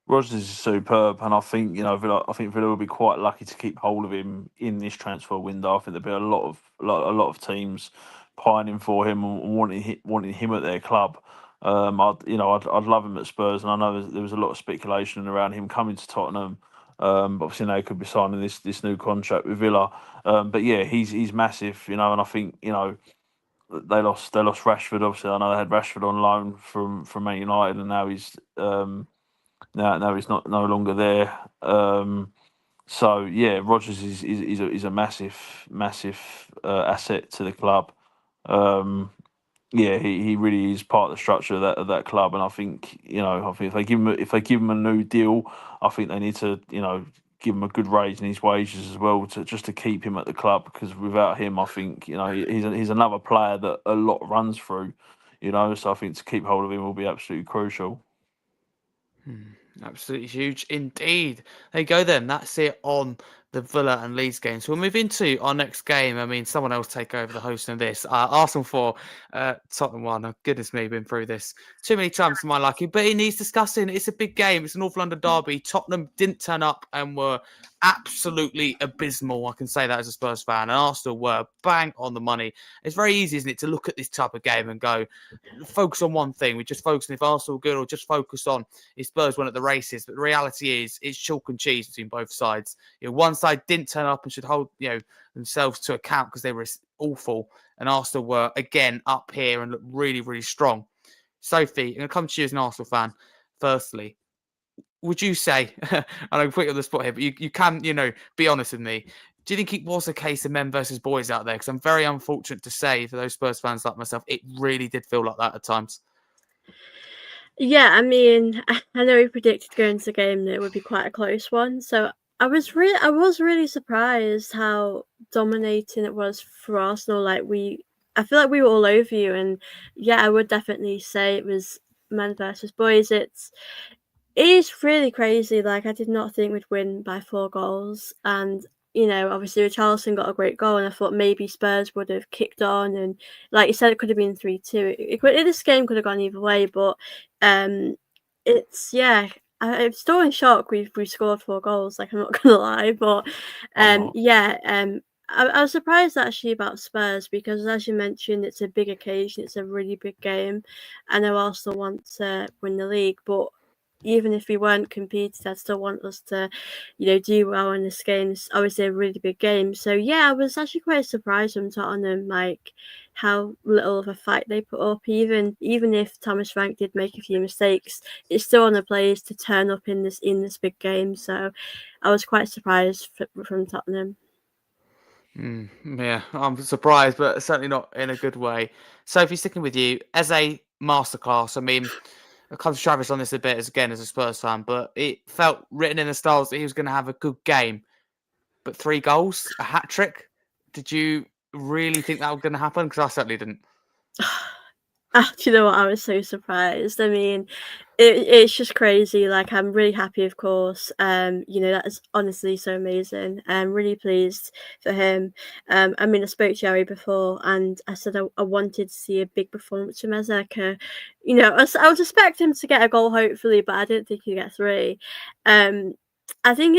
D: Rodgers is superb, and I think Villa will be quite lucky to keep hold of him in this transfer window. I think there'll be a lot of teams pining for him and wanting him at their club. I'd love him at Spurs, and I know there was a lot of speculation around him coming to Tottenham. But obviously now he could be signing this new contract with Villa. But yeah, he's massive, and I think they lost Rashford. Obviously, I know they had Rashford on loan from Man United, and now he's now he's no longer there. So yeah, Rodgers is a massive asset to the club. Yeah, he really is part of the structure of that club, and I think if they give him a new deal, I think they need to give him a good raise in his wages as well to keep him at the club, because without him, I think he's another player that a lot runs through, so I think to keep hold of him will be absolutely crucial.
A: Absolutely huge indeed. There you go then. That's it on the Villa and Leeds game. So we'll move into our next game. I mean, someone else take over the hosting of this. Arsenal 4, Tottenham 1. Oh, goodness me, been through this too many times for my liking, but it needs discussing. It's a big game. It's a North London derby. Tottenham didn't turn up and were absolutely abysmal. I can say that as a Spurs fan. And Arsenal were bang on the money. It's very easy, isn't it, to look at this type of game and go, focus on one thing. We just focus on if Arsenal are good, or just focus on if Spurs won at the races. But the reality is, it's chalk and cheese between both sides. One side didn't turn up and should hold themselves to account because they were awful, and Arsenal were again up here and looked really, really strong. Sophie, I'm going to come to you as an Arsenal fan. Firstly, would you say, and I'm putting you on the spot here, but you can, be honest with me. Do you think it was a case of men versus boys out there? Because I'm very unfortunate to say, for those Spurs fans like myself, it really did feel like that at times.
C: Yeah, I mean, I know we predicted going into the game that it would be quite a close one. So I was really surprised how dominating it was for Arsenal. I feel like we were all over you, and yeah, I would definitely say it was men versus boys. It is really crazy. Like, I did not think we'd win by 4 goals, and obviously Richarlison got a great goal, and I thought maybe Spurs would have kicked on, and like you said, it could have been 3-2. This game could have gone either way, but I'm still in shock. We scored 4 goals. Like, I'm not gonna lie, but I was surprised actually about Spurs, because as you mentioned, it's a big occasion. It's a really big game. I know Arsenal want to win the league, but even if we weren't competing, I'd still want us to, do well in this game. It's obviously a really big game. So yeah, I was actually quite surprised from Tottenham, like how little of a fight they put up. Even if Thomas Frank did make a few mistakes, it's still on the players to turn up in this big game. So I was quite surprised from Tottenham.
A: Yeah, I'm surprised, but certainly not in a good way. Sophie, sticking with you, as a masterclass, I mean, I'll come to Travis on this a bit as a Spurs fan, but it felt written in the stars that he was going to have a good game. But 3 goals, a hat trick. Did you really think that was going to happen? Because I certainly didn't.
C: Do you know what? I was so surprised. I mean, it's just crazy. Like, I'm really happy, of course. That is honestly so amazing. I'm really pleased for him. I mean, I spoke to Harry before, and I said I wanted to see a big performance from Ezeka. I would expect him to get a goal, hopefully, but I didn't think he'd get 3. I think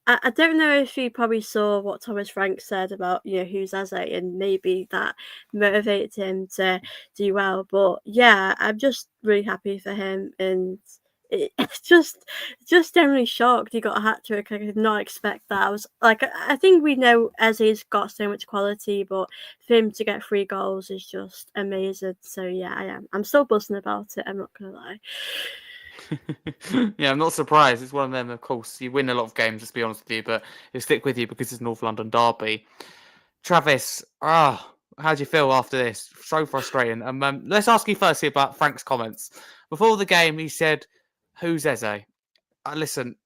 C: I don't know if he probably saw what Thomas Frank said about, who's Eze, and maybe that motivated him to do well. But yeah, I'm just really happy for him, and just generally shocked he got a hat trick. I did not expect that. I was like, I think we know Eze's got so much quality, but for him to get 3 goals is just amazing. So yeah, I am. I'm still buzzing about it. I'm not gonna lie.
A: Yeah, I'm not surprised. It's one of them, of course. You win a lot of games, let's be honest with you, but it'll stick with you because it's North London derby. Travis, how do you feel after this? So frustrating. Let's ask you firstly about Frank's comments. Before the game, he said, "Who's Eze?" Listen,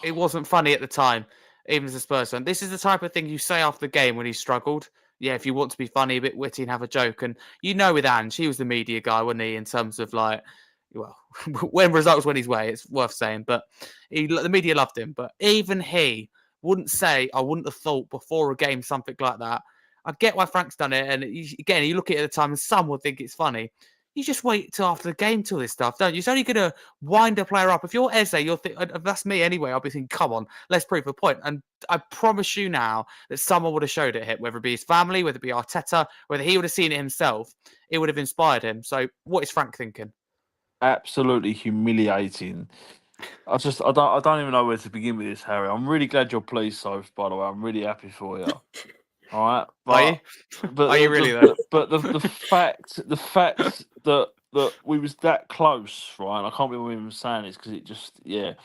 A: it wasn't funny at the time, even as a Spurs fan. This is the type of thing you say after the game when he struggled. Yeah, if you want to be funny, a bit witty, and have a joke. And you know, with Ange, he was the media guy, wasn't he? In terms of like, well, when results went his way, it's worth saying. But the media loved him. But even he wouldn't say, "I wouldn't have thought before a game something like that." I get why Frank's done it, and again, you look at it at the time, and some would think it's funny. You just wait till after the game till this stuff, don't you? It's only going to wind a player up. If you're Eze, you'll think, that's me anyway. I'll be thinking, come on, let's prove a point. And I promise you now that someone would have showed it him, whether it be his family, whether it be Arteta, whether he would have seen it himself, it would have inspired him. So what is Frank thinking?
D: Absolutely humiliating. I don't even know where to begin with this, Harry. I'm really glad you're pleased, Soph, by the way. I'm really happy for you. All right,
A: Are you?
D: but
A: Are you really though?
D: but the fact that we was that close, right? And I can't believe I'm even saying this because it just the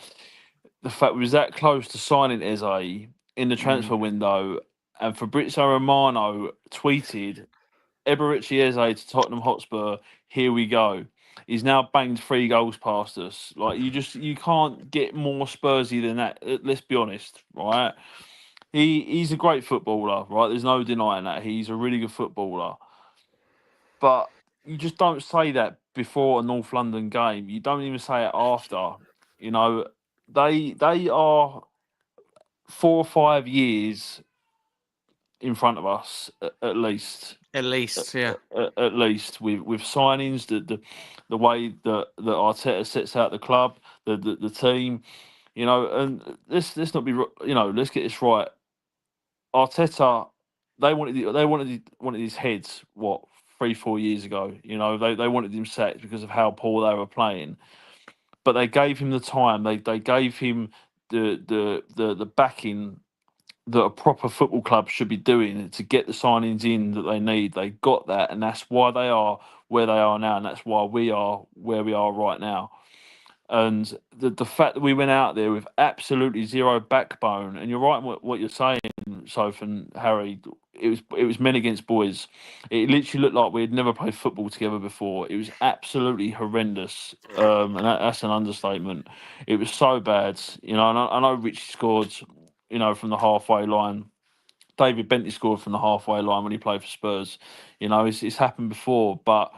D: fact we was that close to signing Eze in the transfer window, and Fabrizio Romano tweeted Eberici Eze to Tottenham Hotspur. Here we go. He's now banged 3 goals past us. Like you can't get more Spursy than that. Let's be honest, right? He's a great footballer, right? There's no denying that. He's a really good footballer. But you just don't say that before a North London game. You don't even say it after. You know, they are 4 or 5 years in front of us at least.
A: At least, yeah.
D: At least with signings, the way that Arteta sets out the club, the team, you know, and let's not be, you know, let's get this right. Arteta, they wanted his heads 3-4 years ago. You know, they wanted him sacked because of how poor they were playing, but they gave him the time. They gave him the backing that a proper football club should be doing to get the signings in that they need. They got that, and that's why they are where they are now, and that's why we are where we are right now. And the fact that we went out there with absolutely zero backbone, and you're right in what you're saying, Soph and Harry, it was men against boys. It literally looked like we had never played football together before. It was absolutely horrendous, and that's an understatement. It was so bad, you know. And I know Richie scored, you know, from the halfway line. David Bentley scored from the halfway line when he played for Spurs. You know, it's happened before, but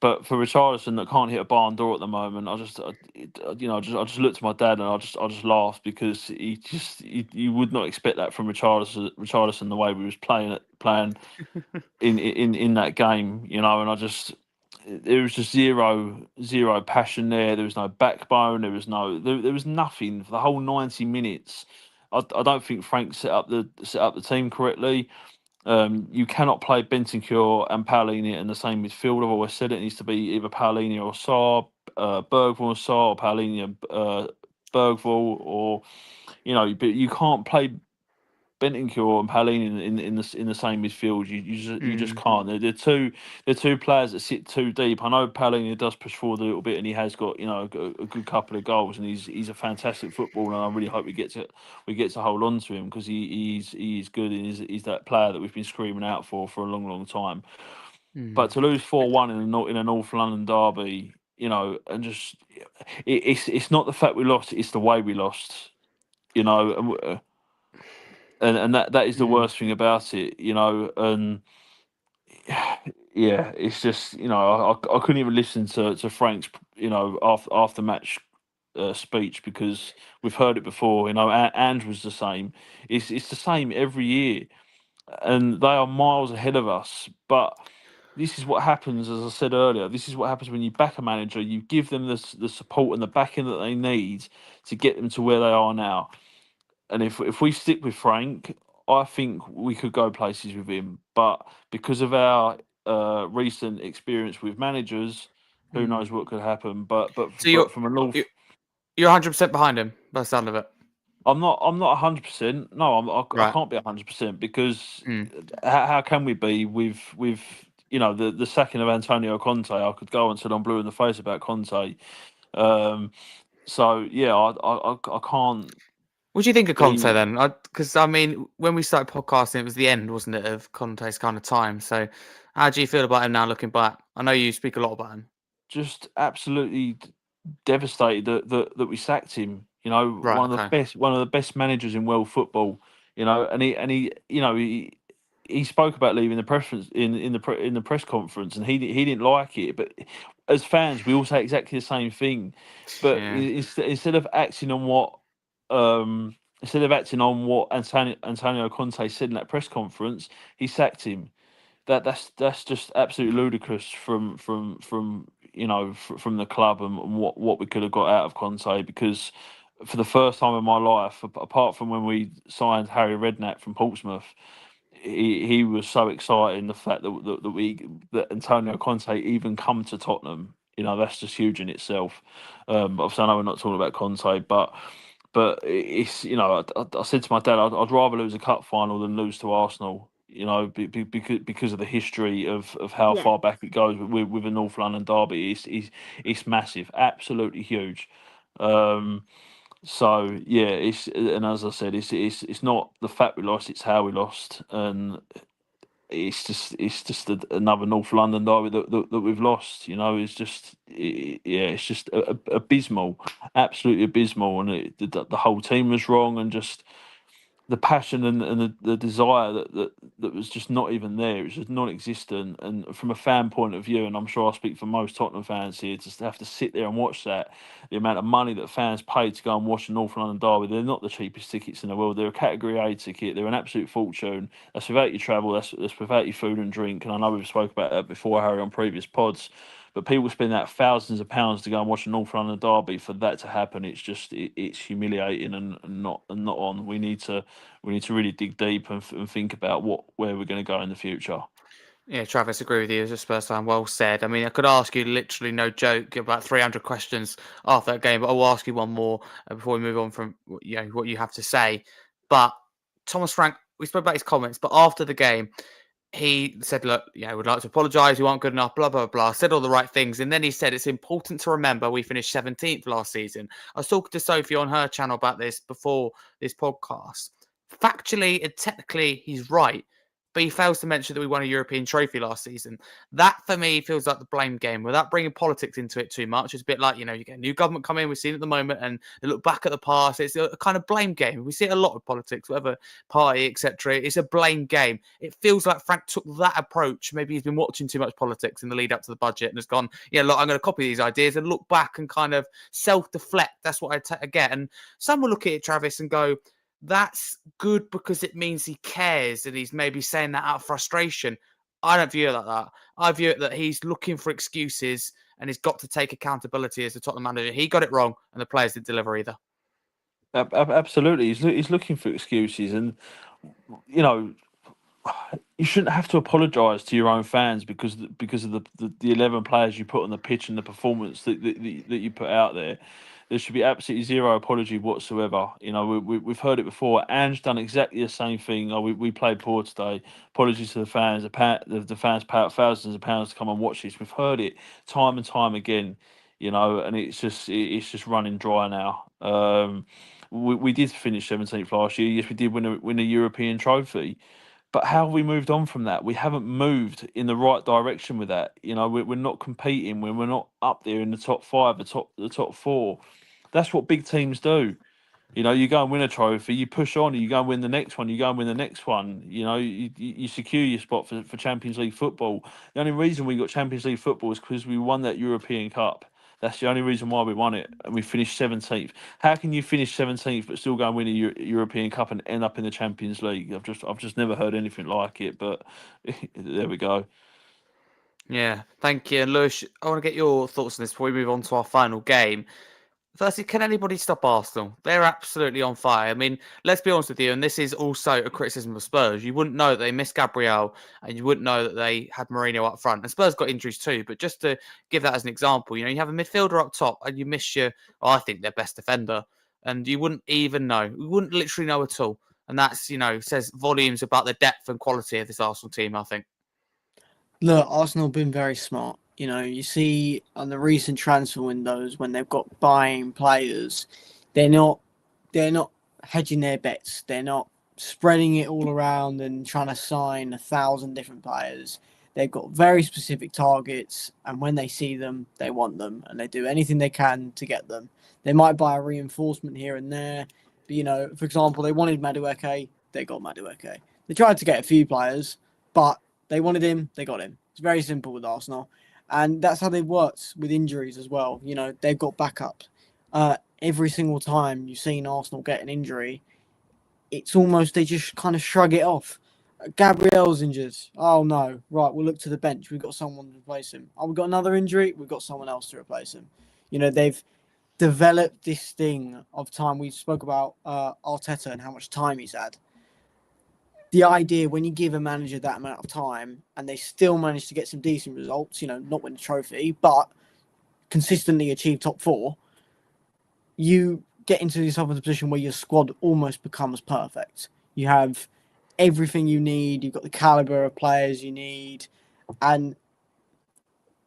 D: for Richarlison that can't hit a barn door at the moment, I just looked at my dad and I just laughed because you would not expect that from Richarlison the way we was playing in that game, you know, and there was just zero passion there. There was no backbone. There was nothing for the whole 90 minutes. I don't think Frank set up the team correctly. You cannot play Bentancur and Paolini in the same midfield. I've always said it needs to be either Paolini or Sarr, Bergvall or Sarr, or Paolini and Bergvall, or you know, but you can't play Bentancur and Paolini in the same midfield. You just can't. They're two players that sit too deep. I know Paolini does push forward a little bit, and he has got, you know, a good couple of goals, and he's a fantastic footballer. And I really hope we get to hold on to him because he's good, and he's that player that we've been screaming out for a long time. But to lose 4-1 in a North London derby, you know, and just it's not the fact we lost; it's the way we lost. You know, and that is the worst thing about it, you know. And yeah, it's just, you know, I couldn't even listen to Frank's, you know, after match speech because we've heard it before. You know, Ange was the same. It's the same every year, and they are miles ahead of us. But this is what happens, as I said earlier. This is what happens when you back a manager. You give them the support and the backing that they need to get them to where they are now. And if we stick with Frank, I think we could go places with him. But because of our recent experience with managers, who knows what could happen? But
A: So
D: from a North,
A: You're 100% behind him, by the sound of it.
D: I'm not 100%. No, I
A: Right.
D: can't be 100% because
A: Mm.
D: how can we be with the sacking of Antonio Conte? I could go until I'm blue in the face about Conte. So yeah, I can't.
A: What do you think of Conte
D: be
A: then? Because I mean, when we started podcasting, it was the end, wasn't it, of Conte's kind of time? So, how do you feel about him now, looking back? I know you speak a lot about him.
D: just absolutely devastated that we sacked him. You know,
A: Right. Okay.
D: one of the best managers in world football. You know, and he you know he spoke about leaving the press in the press conference, and he didn't like it. But as fans, we all say exactly the same thing. But
A: Yeah.
D: instead of acting on what Antonio Conte said in that press conference, he sacked him. That's just absolutely ludicrous from from the club and what we could have got out of Conte, because for the first time in my life, apart from when we signed Harry Redknapp from Portsmouth, he was so exciting. The fact that Antonio Conte even come to Tottenham, that's just huge in itself. Obviously, I know we're not talking about Conte, but it's I said to my dad, I'd rather lose a cup final than lose to Arsenal. Because of the history of how
C: Yeah.
D: far back it goes with the North London derby. It's massive, absolutely huge. So yeah, and as I said, it's not the fact we lost, it's how we lost, and it's just another North London derby that we've lost. It's just abysmal, absolutely abysmal, and the whole team was wrong, and just the passion and the desire that was just not even there. It was just non-existent. And from a fan point of view, and I'm sure I speak for most Tottenham fans here, just to have to sit there and watch that, the amount of money that fans pay to go and watch the North London derby, they're not the cheapest tickets in the world. They're a Category A ticket. They're an absolute fortune. That's without your travel. That's without your food and drink. And I know we've spoke about that before, Harry, on previous pods. But people spend that thousands of pounds to go and watch a North London derby. For that to happen, it's just it's humiliating and not on. We need to really dig deep and think about where we're going to go in the future.
A: Yeah, Travis, agree with you. As a Spurs fan, well said. I mean, I could ask you literally, no joke, about 300 questions after that game, but I will ask you one more before we move on from what you have to say. But Thomas Frank, we spoke about his comments, but after the game, he said, look, we'd like to apologise, we weren't good enough, blah, blah, blah, said all the right things. And then he said, it's important to remember we finished 17th last season. I was talking to Sophie on her channel about this before this podcast. Factually and technically, he's right. But he fails to mention that we won a European trophy last season. That, for me, feels like the blame game. Without bringing politics into it too much, it's a bit like, you get a new government come in, we've seen it at the moment, and they look back at the past. It's a kind of blame game. We see it a lot with politics, whatever party, etc. It's a blame game. It feels like Frank took that approach. Maybe he's been watching too much politics in the lead up to the budget and has gone, look, I'm going to copy these ideas and look back and kind of self-deflect. That's what I get. And some will look at it, Travis, and go, that's good because it means he cares and he's maybe saying that out of frustration. I don't view it like that. I view it that he's looking for excuses and he's got to take accountability as the Tottenham manager. He got it wrong and the players didn't deliver either.
D: Absolutely. He's looking for excuses, and you shouldn't have to apologise to your own fans because of the 11 players you put on the pitch and the performance that you put out there. There should be absolutely zero apology whatsoever. We've heard it before. Ange done exactly the same thing. Oh, we played poor today. Apologies to the fans. The fans pay out thousands of pounds to come and watch this. We've heard it time and time again. And it's just running dry now. We did finish 17th last year. Yes, we did win a European trophy. But how have we moved on from that? We haven't moved in the right direction with that. We're not competing. We're not up there in the top five, the top four. That's what big teams do. You go and win a trophy, you push on, you go and win the next one, you go and win the next one. You secure your spot for Champions League football. The only reason we got Champions League football is because we won that European Cup. That's the only reason why we won it, and we finished 17th. How can you finish 17th but still go and win a European Cup and end up in the Champions League? I've just never heard anything like it. But there we go.
A: Yeah, thank you. And Lewis, I want to get your thoughts on this before we move on to our final game. Firstly, can anybody stop Arsenal? They're absolutely on fire. I mean, let's be honest with you, and this is also a criticism of Spurs. You wouldn't know that they missed Gabriel, and you wouldn't know that they had Mourinho up front. And Spurs got injuries too, but just to give that as an example, you have a midfielder up top, and you miss I think, their best defender, and you wouldn't even know. You wouldn't literally know at all. And that's, says volumes about the depth and quality of this Arsenal team, I think.
B: Look, Arsenal have been very smart. You see on the recent transfer windows when they've got buying players, they're not hedging their bets. They're not spreading it all around and trying to sign 1,000 different players. They've got very specific targets, and when they see them, they want them, and they do anything they can to get them. They might buy a reinforcement here and there, but for example, they wanted Madueke, they got Madueke. They tried to get a few players, but they wanted him, they got him. It's very simple with Arsenal. And that's how they've worked with injuries as well. They've got backup. Every single time you've seen Arsenal get an injury, it's almost they just kind of shrug it off. Gabriel's injured. Oh, no. Right, we'll look to the bench. We've got someone to replace him. Oh, we've got another injury. We've got someone else to replace him. They've developed this thing of time. We spoke about Arteta and how much time he's had. The idea when you give a manager that amount of time and they still manage to get some decent results, not win a trophy, but consistently achieve top 4, you get into yourself in a position where your squad almost becomes perfect. You have everything you need. You've got the caliber of players you need. And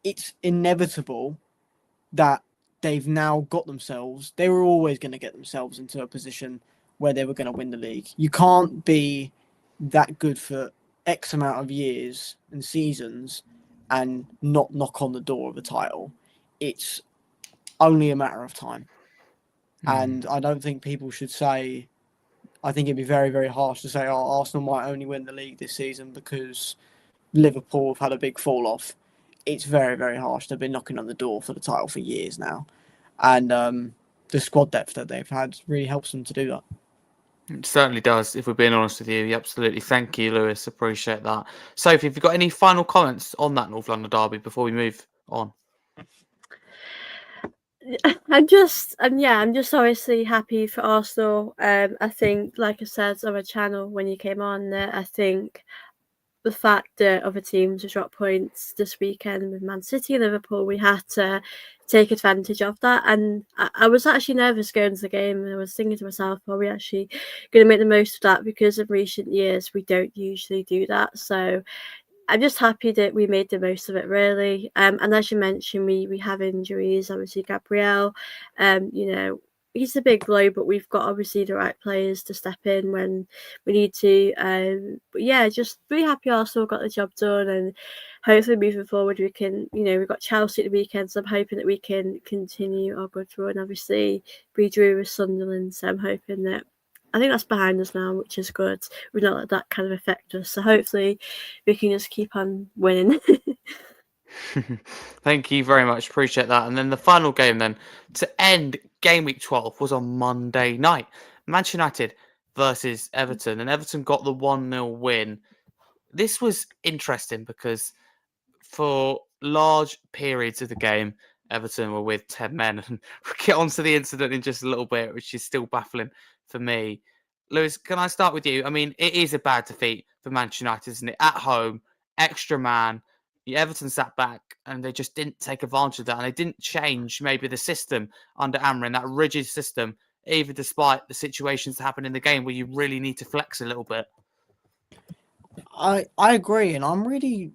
B: it's inevitable that they've now got themselves. They were always going to get themselves into a position where they were going to win the league. You can't be that good for X amount of years and seasons and not knock on the door of a title. It's only a matter of time. And I don't think people should say, I think it'd be very, very harsh to say, Arsenal might only win the league this season because Liverpool have had a big fall off. It's very, very harsh. They've been knocking on the door for the title for years now. And the squad depth that they've had really helps them to do that.
A: It certainly does, if we're being honest with you. Absolutely. Thank you, Lewis. Appreciate that. Sophie, have you got any final comments on that North London derby before we move on?
C: I'm just obviously happy for Arsenal. I think, like I said on my channel when you came on, I think the fact that other teams have dropped points this weekend with Man City and Liverpool, we had to take advantage of that. And I was actually nervous going to the game, and I was thinking to myself, are we actually going to make the most of that? Because in recent years, we don't usually do that. So I'm just happy that we made the most of it, really. And as you mentioned, we have injuries. Obviously, Gabriel, he's a big blow, but we've got obviously the right players to step in when we need to. But yeah, just really happy Arsenal got the job done, and hopefully moving forward we can, we've got Chelsea at the weekend, so I'm hoping that we can continue our good run. Obviously, we drew with Sunderland, so I'm hoping that, I think that's behind us now, which is good. We've not let that kind of affect us, so hopefully we can just keep on winning.
A: Thank you very much. Appreciate that. And then the final game then to end game week 12 was on Monday night. Manchester United versus Everton, and Everton got the 1-0 win. This was interesting because for large periods of the game, Everton were with 10 men. And we'll get onto the incident in just a little bit, which is still baffling for me. Lewis, can I start with you? I mean, it is a bad defeat for Manchester United, isn't it? At home, extra man. Everton sat back and they just didn't take advantage of that. And they didn't change maybe the system under Amrin, that rigid system, even despite the situations that happen in the game where you really need to flex a little bit.
B: I agree. And I'm really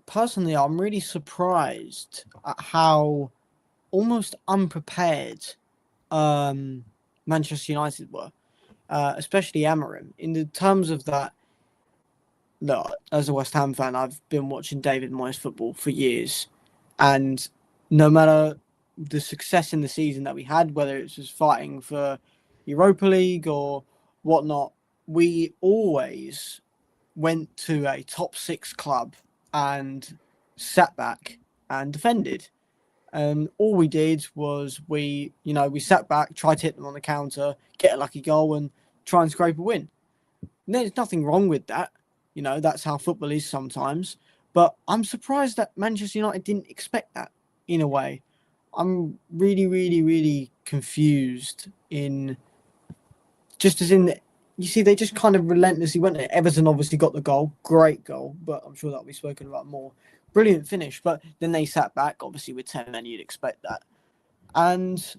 B: surprised at how almost unprepared Manchester United were, especially Amrin, in the terms of that. Look, as a West Ham fan, I've been watching David Moyes football for years, and no matter the success in the season that we had, whether it was fighting for Europa League or whatnot, we always went to a top 6 club and sat back and defended. And all we did was we sat back, tried to hit them on the counter, get a lucky goal, and try and scrape a win. And there's nothing wrong with that. That's how football is sometimes. But I'm surprised that Manchester United didn't expect that in a way. I'm really, really, really confused in just as in you see they just kind of relentlessly went there. Everton obviously got the goal, great goal, but I'm sure that'll be spoken about more. Brilliant finish, but then they sat back. Obviously, with 10 men, you'd expect that, and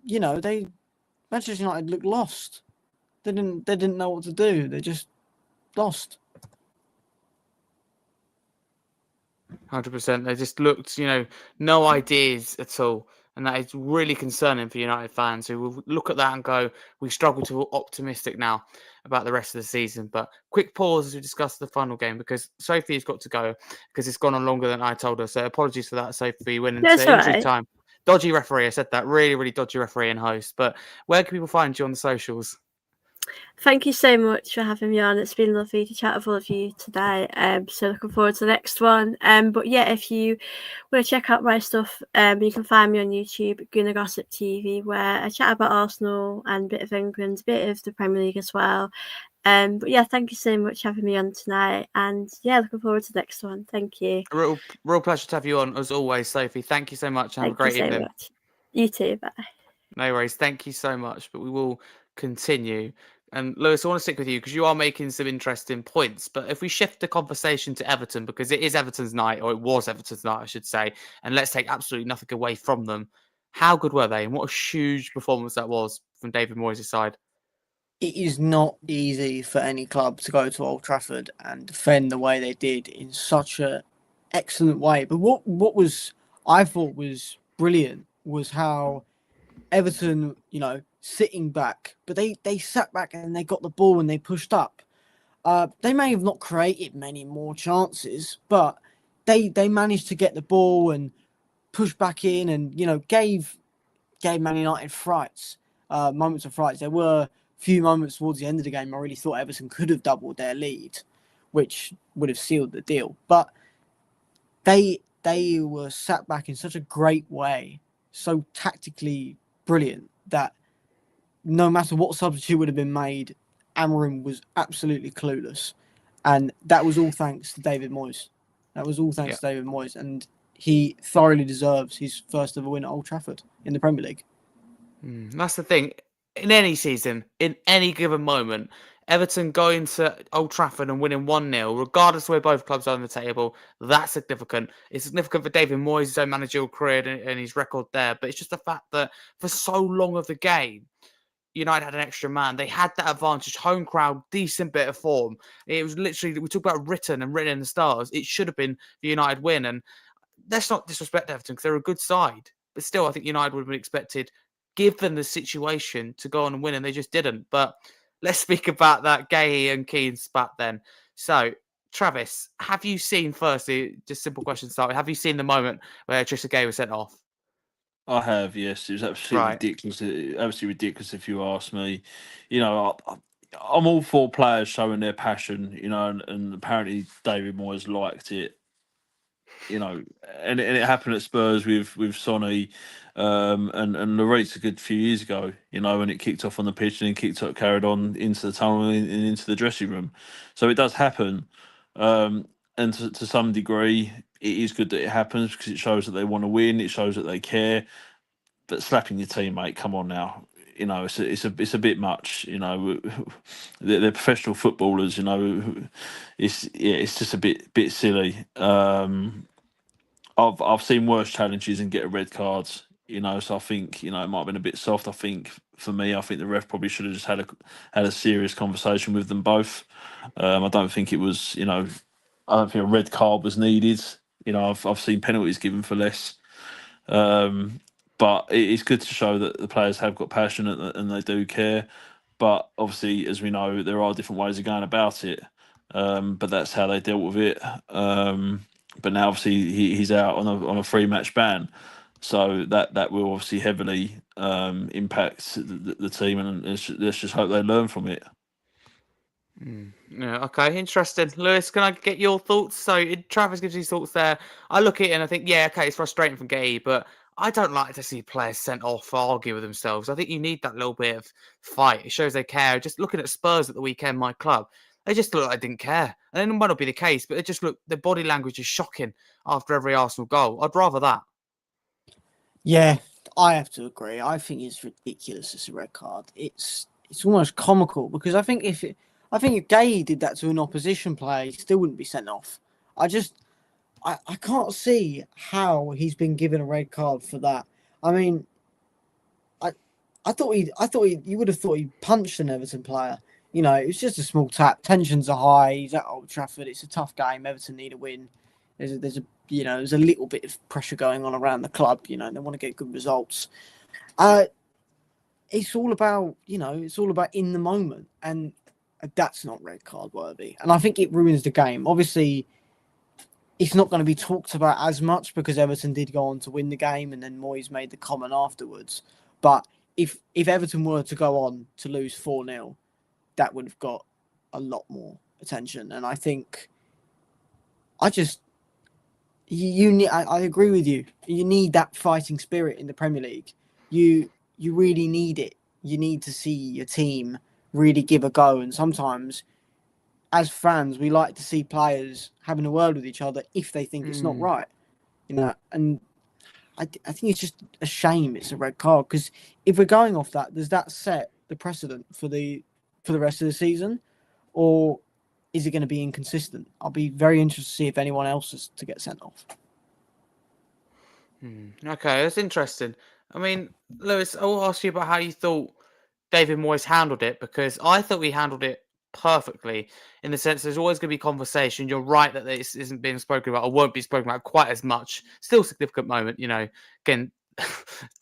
B: they Manchester United looked lost. They didn't know what to do. They just lost.
A: 100%. They just looked, no ideas at all. And that is really concerning for United fans who will look at that and go, we struggle to be optimistic now about the rest of the season. But quick pause as we discuss the final game because Sophie has got to go because it's gone on longer than I told her. So apologies for that, Sophie. Went into
C: That's all
A: injury
C: right.
A: time. Dodgy referee. I said that. Really, really dodgy referee and host. But where can people find you on the socials?
C: Thank you so much for having me on. It's been lovely to chat with all of you today. So looking forward to the next one. But yeah, if you want to check out my stuff, you can find me on YouTube, Gunnar Gossip TV, where I chat about Arsenal and a bit of England, a bit of the Premier League as well. But yeah, thank you so much for having me on tonight. And yeah, looking forward to the next one. Thank you.
A: A real pleasure to have you on as always, Sophie. Thank you so much. And have a great
C: Thank you so
A: evening.
C: much. You too. Bye.
A: No worries. Thank you so much. But we will continue. And Lewis, I want to stick with you because you are making some interesting points. But if we shift the conversation to Everton, because it is Everton's night, or it was Everton's night, I should say, and let's take absolutely nothing away from them. How good were they? And what a huge performance that was from David Moyes' side.
B: It is not easy for any club to go to Old Trafford and defend the way they did in such a excellent way. But what I thought was brilliant was how Everton, sitting back, but they sat back and they got the ball and they pushed up. They may have not created many more chances, but they managed to get the ball and push back in and gave Man United frights, moments of frights. There were few moments towards the end of the game I really thought Everton could have doubled their lead, which would have sealed the deal. But they were sat back in such a great way, so tactically brilliant that no matter what substitute would have been made, Amorim was absolutely clueless. And that was all thanks to David Moyes. To David Moyes. And he thoroughly deserves his first ever win at Old Trafford in the Premier League.
A: That's the thing. In any season, in any given moment, Everton going to Old Trafford and winning 1-0, regardless of where both clubs are on the table, that's significant. It's significant for David Moyes' own managerial career and his record there. But it's just the fact that for so long of the game, United had an extra man. They had that advantage. Home crowd, decent bit of form. It was literally, we talk about written in the stars. It should have been the United win. And let's not disrespect Everton because they're a good side. But still, I think United would have been expected, given the situation, to go on and win, and they just didn't. But let's speak about that Gahey and Keane spat then. So, Travis, have you seen, firstly, just simple question started, have you seen the moment where Trisha Gay was sent off?
D: I have, yes. It was absolutely ridiculous. Absolutely ridiculous, if you ask me. I'm all for players showing their passion, and apparently David Moyes liked it. And it happened at Spurs with Sonny and Lloris a good few years ago, when it kicked off on the pitch and then carried on into the tunnel and into the dressing room. So it does happen. And to some degree, it is good that it happens because it shows that they want to win. It shows that they care. But slapping your teammate, come on now. It's a bit much. They're professional footballers. It's just a bit silly. I've seen worse challenges and get a red card. So I think it might have been a bit soft. I think for me, I think the ref probably should have just had a serious conversation with them both. I don't think it was. I don't think a red card was needed. I've seen penalties given for less. But it's good to show that the players have got passion and they do care. But obviously, as we know, there are different ways of going about it. But that's how they dealt with it. But now, obviously, he's out on a 3-match ban, so that will obviously heavily impact the team, and let's just hope they learn from it.
A: Yeah, okay, interesting. Lewis, can I get your thoughts? So Travis gives his thoughts there. I look at it and I think, yeah, okay, it's frustrating for Gay, but I don't like to see players sent off or argue with themselves. I think you need that little bit of fight. It shows they care. Just looking at Spurs at the weekend, my club, they just look like they didn't care. And it might not be the case, but it just looked, the body language is shocking after every Arsenal goal. I'd rather that.
B: Yeah, I have to agree. I think it's ridiculous. It's a red card. It's almost comical because I think if Gay did that to an opposition player, he still wouldn't be sent off. I just I can't see how he's been given a red card for that. I mean, I you would have thought he punched an Everton player. You know, it was just a small tap. Tensions are high. He's at Old Trafford. It's a tough game. Everton need a win. There's a little bit of pressure going on around the club. You know, they want to get good results. It's all about in the moment, and that's not red card worthy. And I think it ruins the game. Obviously, it's not going to be talked about as much because Everton did go on to win the game, and then Moyes made the comment afterwards. But if Everton were to go on to lose 4-0, that would have got a lot more attention. And I think I agree with you. You need that fighting spirit in the Premier League. You really need it. You need to see your team really give a go. And sometimes, as fans, we like to see players having a word with each other if they think it's not right. You know, and I think it's just a shame it's a red card because if we're going off that, does that set the precedent for the rest of the season, or is it going to be inconsistent? I'll be very interested to see if anyone else is to get sent off.
A: Okay, that's interesting. I mean, Lewis, I'll ask you about how you thought David Moyes handled it because I thought he handled it perfectly in the sense there's always going to be conversation. You're right that this isn't being spoken about or won't be spoken about quite as much. Still a significant moment, you know, again,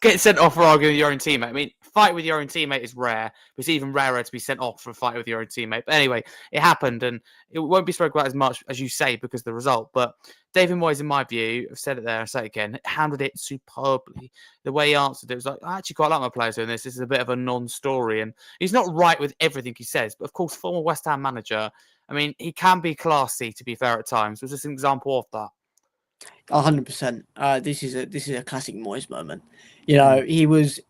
A: getting sent off for arguing with your own teammate. I mean, fight with your own teammate is rare. It's even rarer to be sent off for a fight with your own teammate. But anyway, it happened and it won't be spoken about as much as you say because of the result. But David Moyes, in my view, I've said it there, I'll say it again, handled it superbly. The way he answered it was like, I actually quite like my players doing this. This is a bit of a non-story. And he's not right with everything he says. But of course, former West Ham manager, I mean, he can be classy, to be fair, at times. Was this an example of that?
B: 100%. This is a classic Moyes moment. You know, he's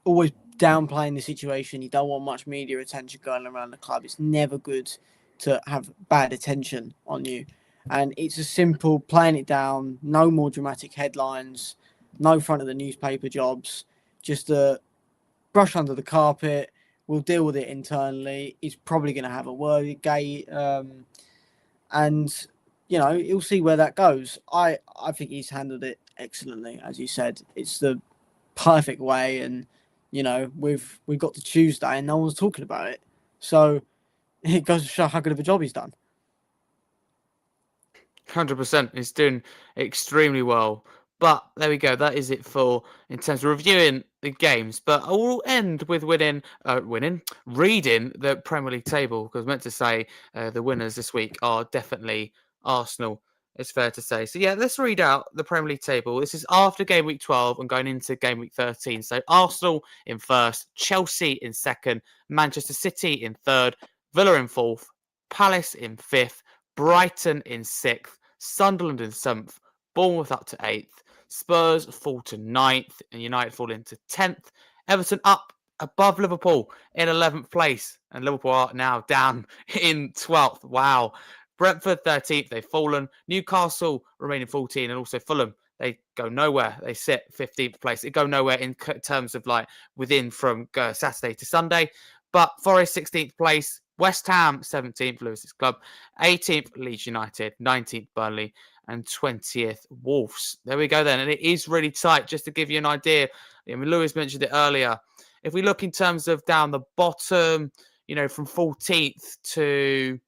B: always downplaying the situation. You don't want much media attention going around the club. It's never good to have bad attention on you. And it's a simple playing it down. No more dramatic headlines. No front of the newspaper jobs. Just a brush under the carpet. We'll deal with it internally. He's probably going to have a word with Gay, and you know, you'll see where that goes. I think he's handled it excellently, as you said. It's the perfect way, and you know, we've got to Tuesday, and no one's talking about it. So it goes to show how good of a job he's done.
A: 100%. He's doing extremely well. But there we go. That is it for in terms of reviewing the games. But I will end with reading the Premier League table because I was meant to say the winners this week are definitely Arsenal. It's fair to say. So yeah, let's read out the Premier League table. This is after game week 12 and going into game week 13. So Arsenal in first, Chelsea in second, Manchester City in third, Villa in fourth, Palace in fifth, Brighton in sixth, Sunderland in seventh, Bournemouth up to eighth, Spurs fall to ninth, and United fall into 10th. Everton up above Liverpool in 11th place, and Liverpool are now down in 12th. Wow. Brentford 13th, they've fallen. Newcastle remaining 14, and also Fulham, they go nowhere. They sit 15th place. They go nowhere in terms of like within from Saturday to Sunday. But Forest 16th place, West Ham 17th, Lewis's club, 18th Leeds United, 19th Burnley, and 20th Wolves. There we go then. And it is really tight. Just to give you an idea, I mean, Lewis mentioned it earlier. If we look in terms of down the bottom, you know, from 14th to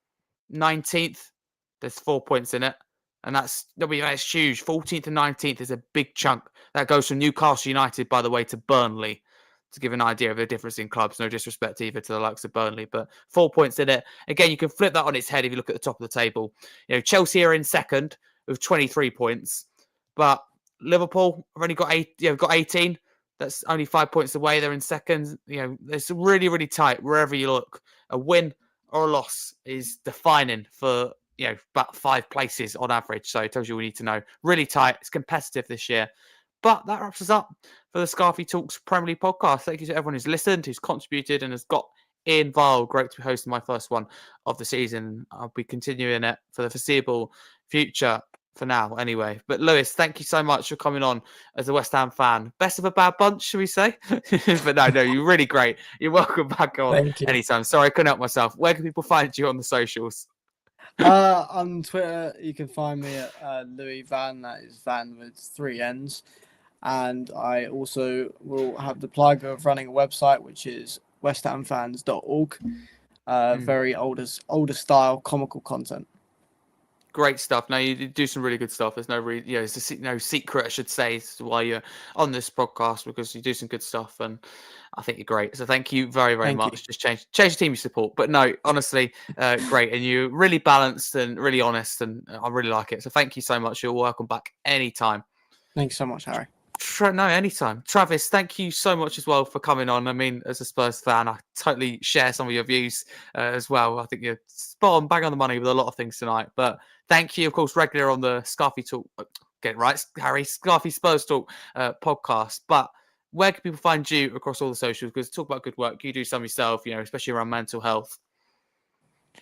A: 19th, there's 4 points in it. And that's huge. 14th and 19th is a big chunk. That goes from Newcastle United, by the way, to Burnley. To give an idea of the difference in clubs. No disrespect either to the likes of Burnley, but 4 points in it. Again, you can flip that on its head if you look at the top of the table. You know, Chelsea are in second with 23 points, but Liverpool have only got 18. That's only 5 points away. They're in second. You know, it's really, really tight wherever you look. A win or a loss is defining for, you know, about 5 places on average. So it tells you what we need to know. Really tight. It's competitive this year. But that wraps us up for the Scarfey Talks Premier League podcast. Thank you to everyone who's listened, who's contributed, and has got involved. Great to be hosting my first one of the season. I'll be continuing it for the foreseeable future. for now, anyway. But Lewis, thank you so much for coming on as a West Ham fan. Best of a bad bunch, should we say? But no, you're really great. You're welcome back on
B: Thank you.
A: anytime. Sorry, I couldn't help myself. Where can people find you on the socials?
B: On Twitter, you can find me at Louis Van. That is Van with 3 N's. And I also will have the pleasure of running a website, which is westhamfans.org. Very older style, comical content.
A: Great stuff. No, you do some really good stuff. There's no it's no secret, I should say, as to why you're on this podcast, because you do some good stuff, and I think you're great. So thank you very, very
B: Thank
A: much.
B: you.
A: Just change the team you support. But no, honestly, great. And you're really balanced and really honest, and I really like it. So thank you so much. You're welcome back anytime.
B: Thanks so much, Harry.
A: No, anytime. Travis, thank you so much as well for coming on. I mean, as a Spurs fan, I totally share some of your views as well. I think you're spot on, bang on the money with a lot of things tonight. But thank you, of course, regular on the Scarfey Talk, get it right, Harry, Scarfey Spurs Talk podcast. But where can people find you across all the socials? Because talk about good work. You do some yourself, especially around mental health.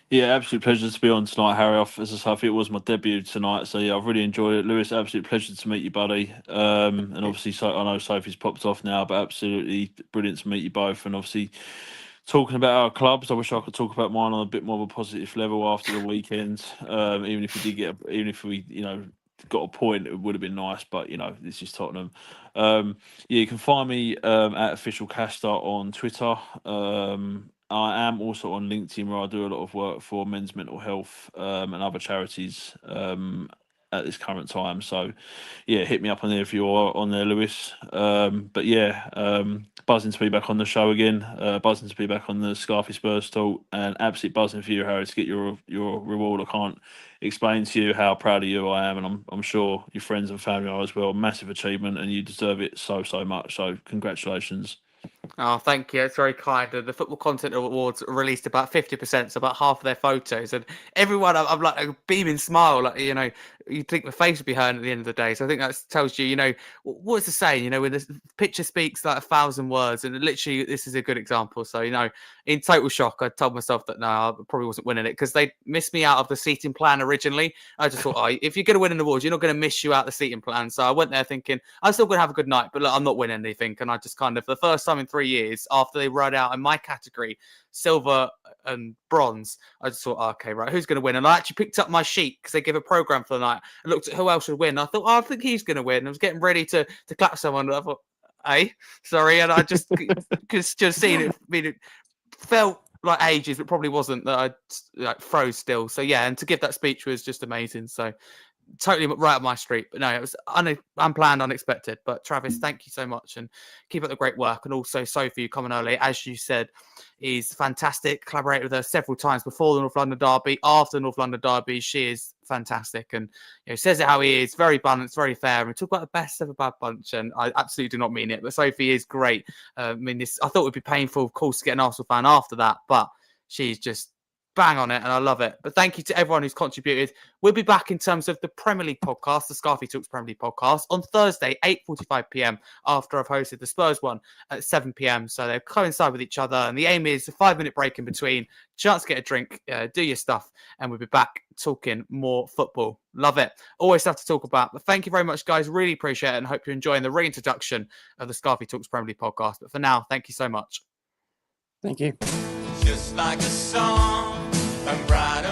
D: Yeah, absolute pleasure to be on tonight, Harry. As I say, I think it was my debut tonight, so yeah, I've really enjoyed it. Lewis, absolute pleasure to meet you, buddy. And obviously, I know Sophie's popped off now, but absolutely brilliant to meet you both. And obviously, talking about our clubs, I wish I could talk about mine on a bit more of a positive level after the weekend. Even if we got a point, it would have been nice. But this is Tottenham. You can find me at Official Caster on Twitter. I am also on LinkedIn, where I do a lot of work for men's mental health and other charities at this current time. So, yeah, hit me up on there if you're on there, Lewis. But yeah, buzzing to be back on the show again. Buzzing to be back on the Scarfey Spurs Talk, and absolutely buzzing for you, Harry, to get your reward. I can't explain to you how proud of you I am, and I'm sure your friends and family are as well. Massive achievement, and you deserve it so much. So, congratulations.
A: Oh, thank you. It's very kind. The Football Content Awards released about 50%, so about half of their photos, and everyone, I'm like a beaming smile. Like, you'd think my face would be hurting at the end of the day. So I think that tells you, what's the saying? When the picture speaks like 1,000 words, and literally this is a good example. So, in total shock, I told myself that no, I probably wasn't winning it, because they missed me out of the seating plan originally. I just thought, if you're going to win an award, you're not going to miss you out the seating plan. So I went there thinking I'm still going to have a good night, but look, I'm not winning anything. And I just kind of, for the first time in 3 years, after they wrote out in my category silver and bronze, I just thought, okay, right, who's going to win? And I actually picked up my sheet, because they give a program for the night, and looked at who else would win. I thought, I think he's going to win. I was getting ready to clap someone, and I thought, sorry, and I just just seen it. I mean, it felt like ages, but probably wasn't, that I froze still. So yeah, and to give that speech was just amazing. So totally right up my street. But no, it was unplanned, unexpected. But Travis, thank you so much, and keep up the great work. And also Sophie, coming early, as you said, is fantastic. Collaborated with her several times before the North London derby, after the North London derby. She is fantastic, and says it how he is, very balanced, very fair. And we talk about the best of a bad bunch, and I absolutely do not mean it, but Sophie is great. I thought it would be painful, of course, to get an Arsenal fan after that, but she's just bang on it, and I love it. But thank you to everyone who's contributed. We'll be back in terms of the Premier League podcast, the Scarfey Talks Premier League podcast, on Thursday, 8:45 p.m, after I've hosted the Spurs one at 7 p.m. So they coincide with each other, and the aim is a 5-minute break in between, chance to get a drink, do your stuff, and we'll be back talking more football. Love it. Always stuff to talk about. But thank you very much, guys. Really appreciate it, and hope you're enjoying the reintroduction of the Scarfey Talks Premier League podcast. But for now, thank you so much.
B: Thank you.
E: Just like a song, I'm right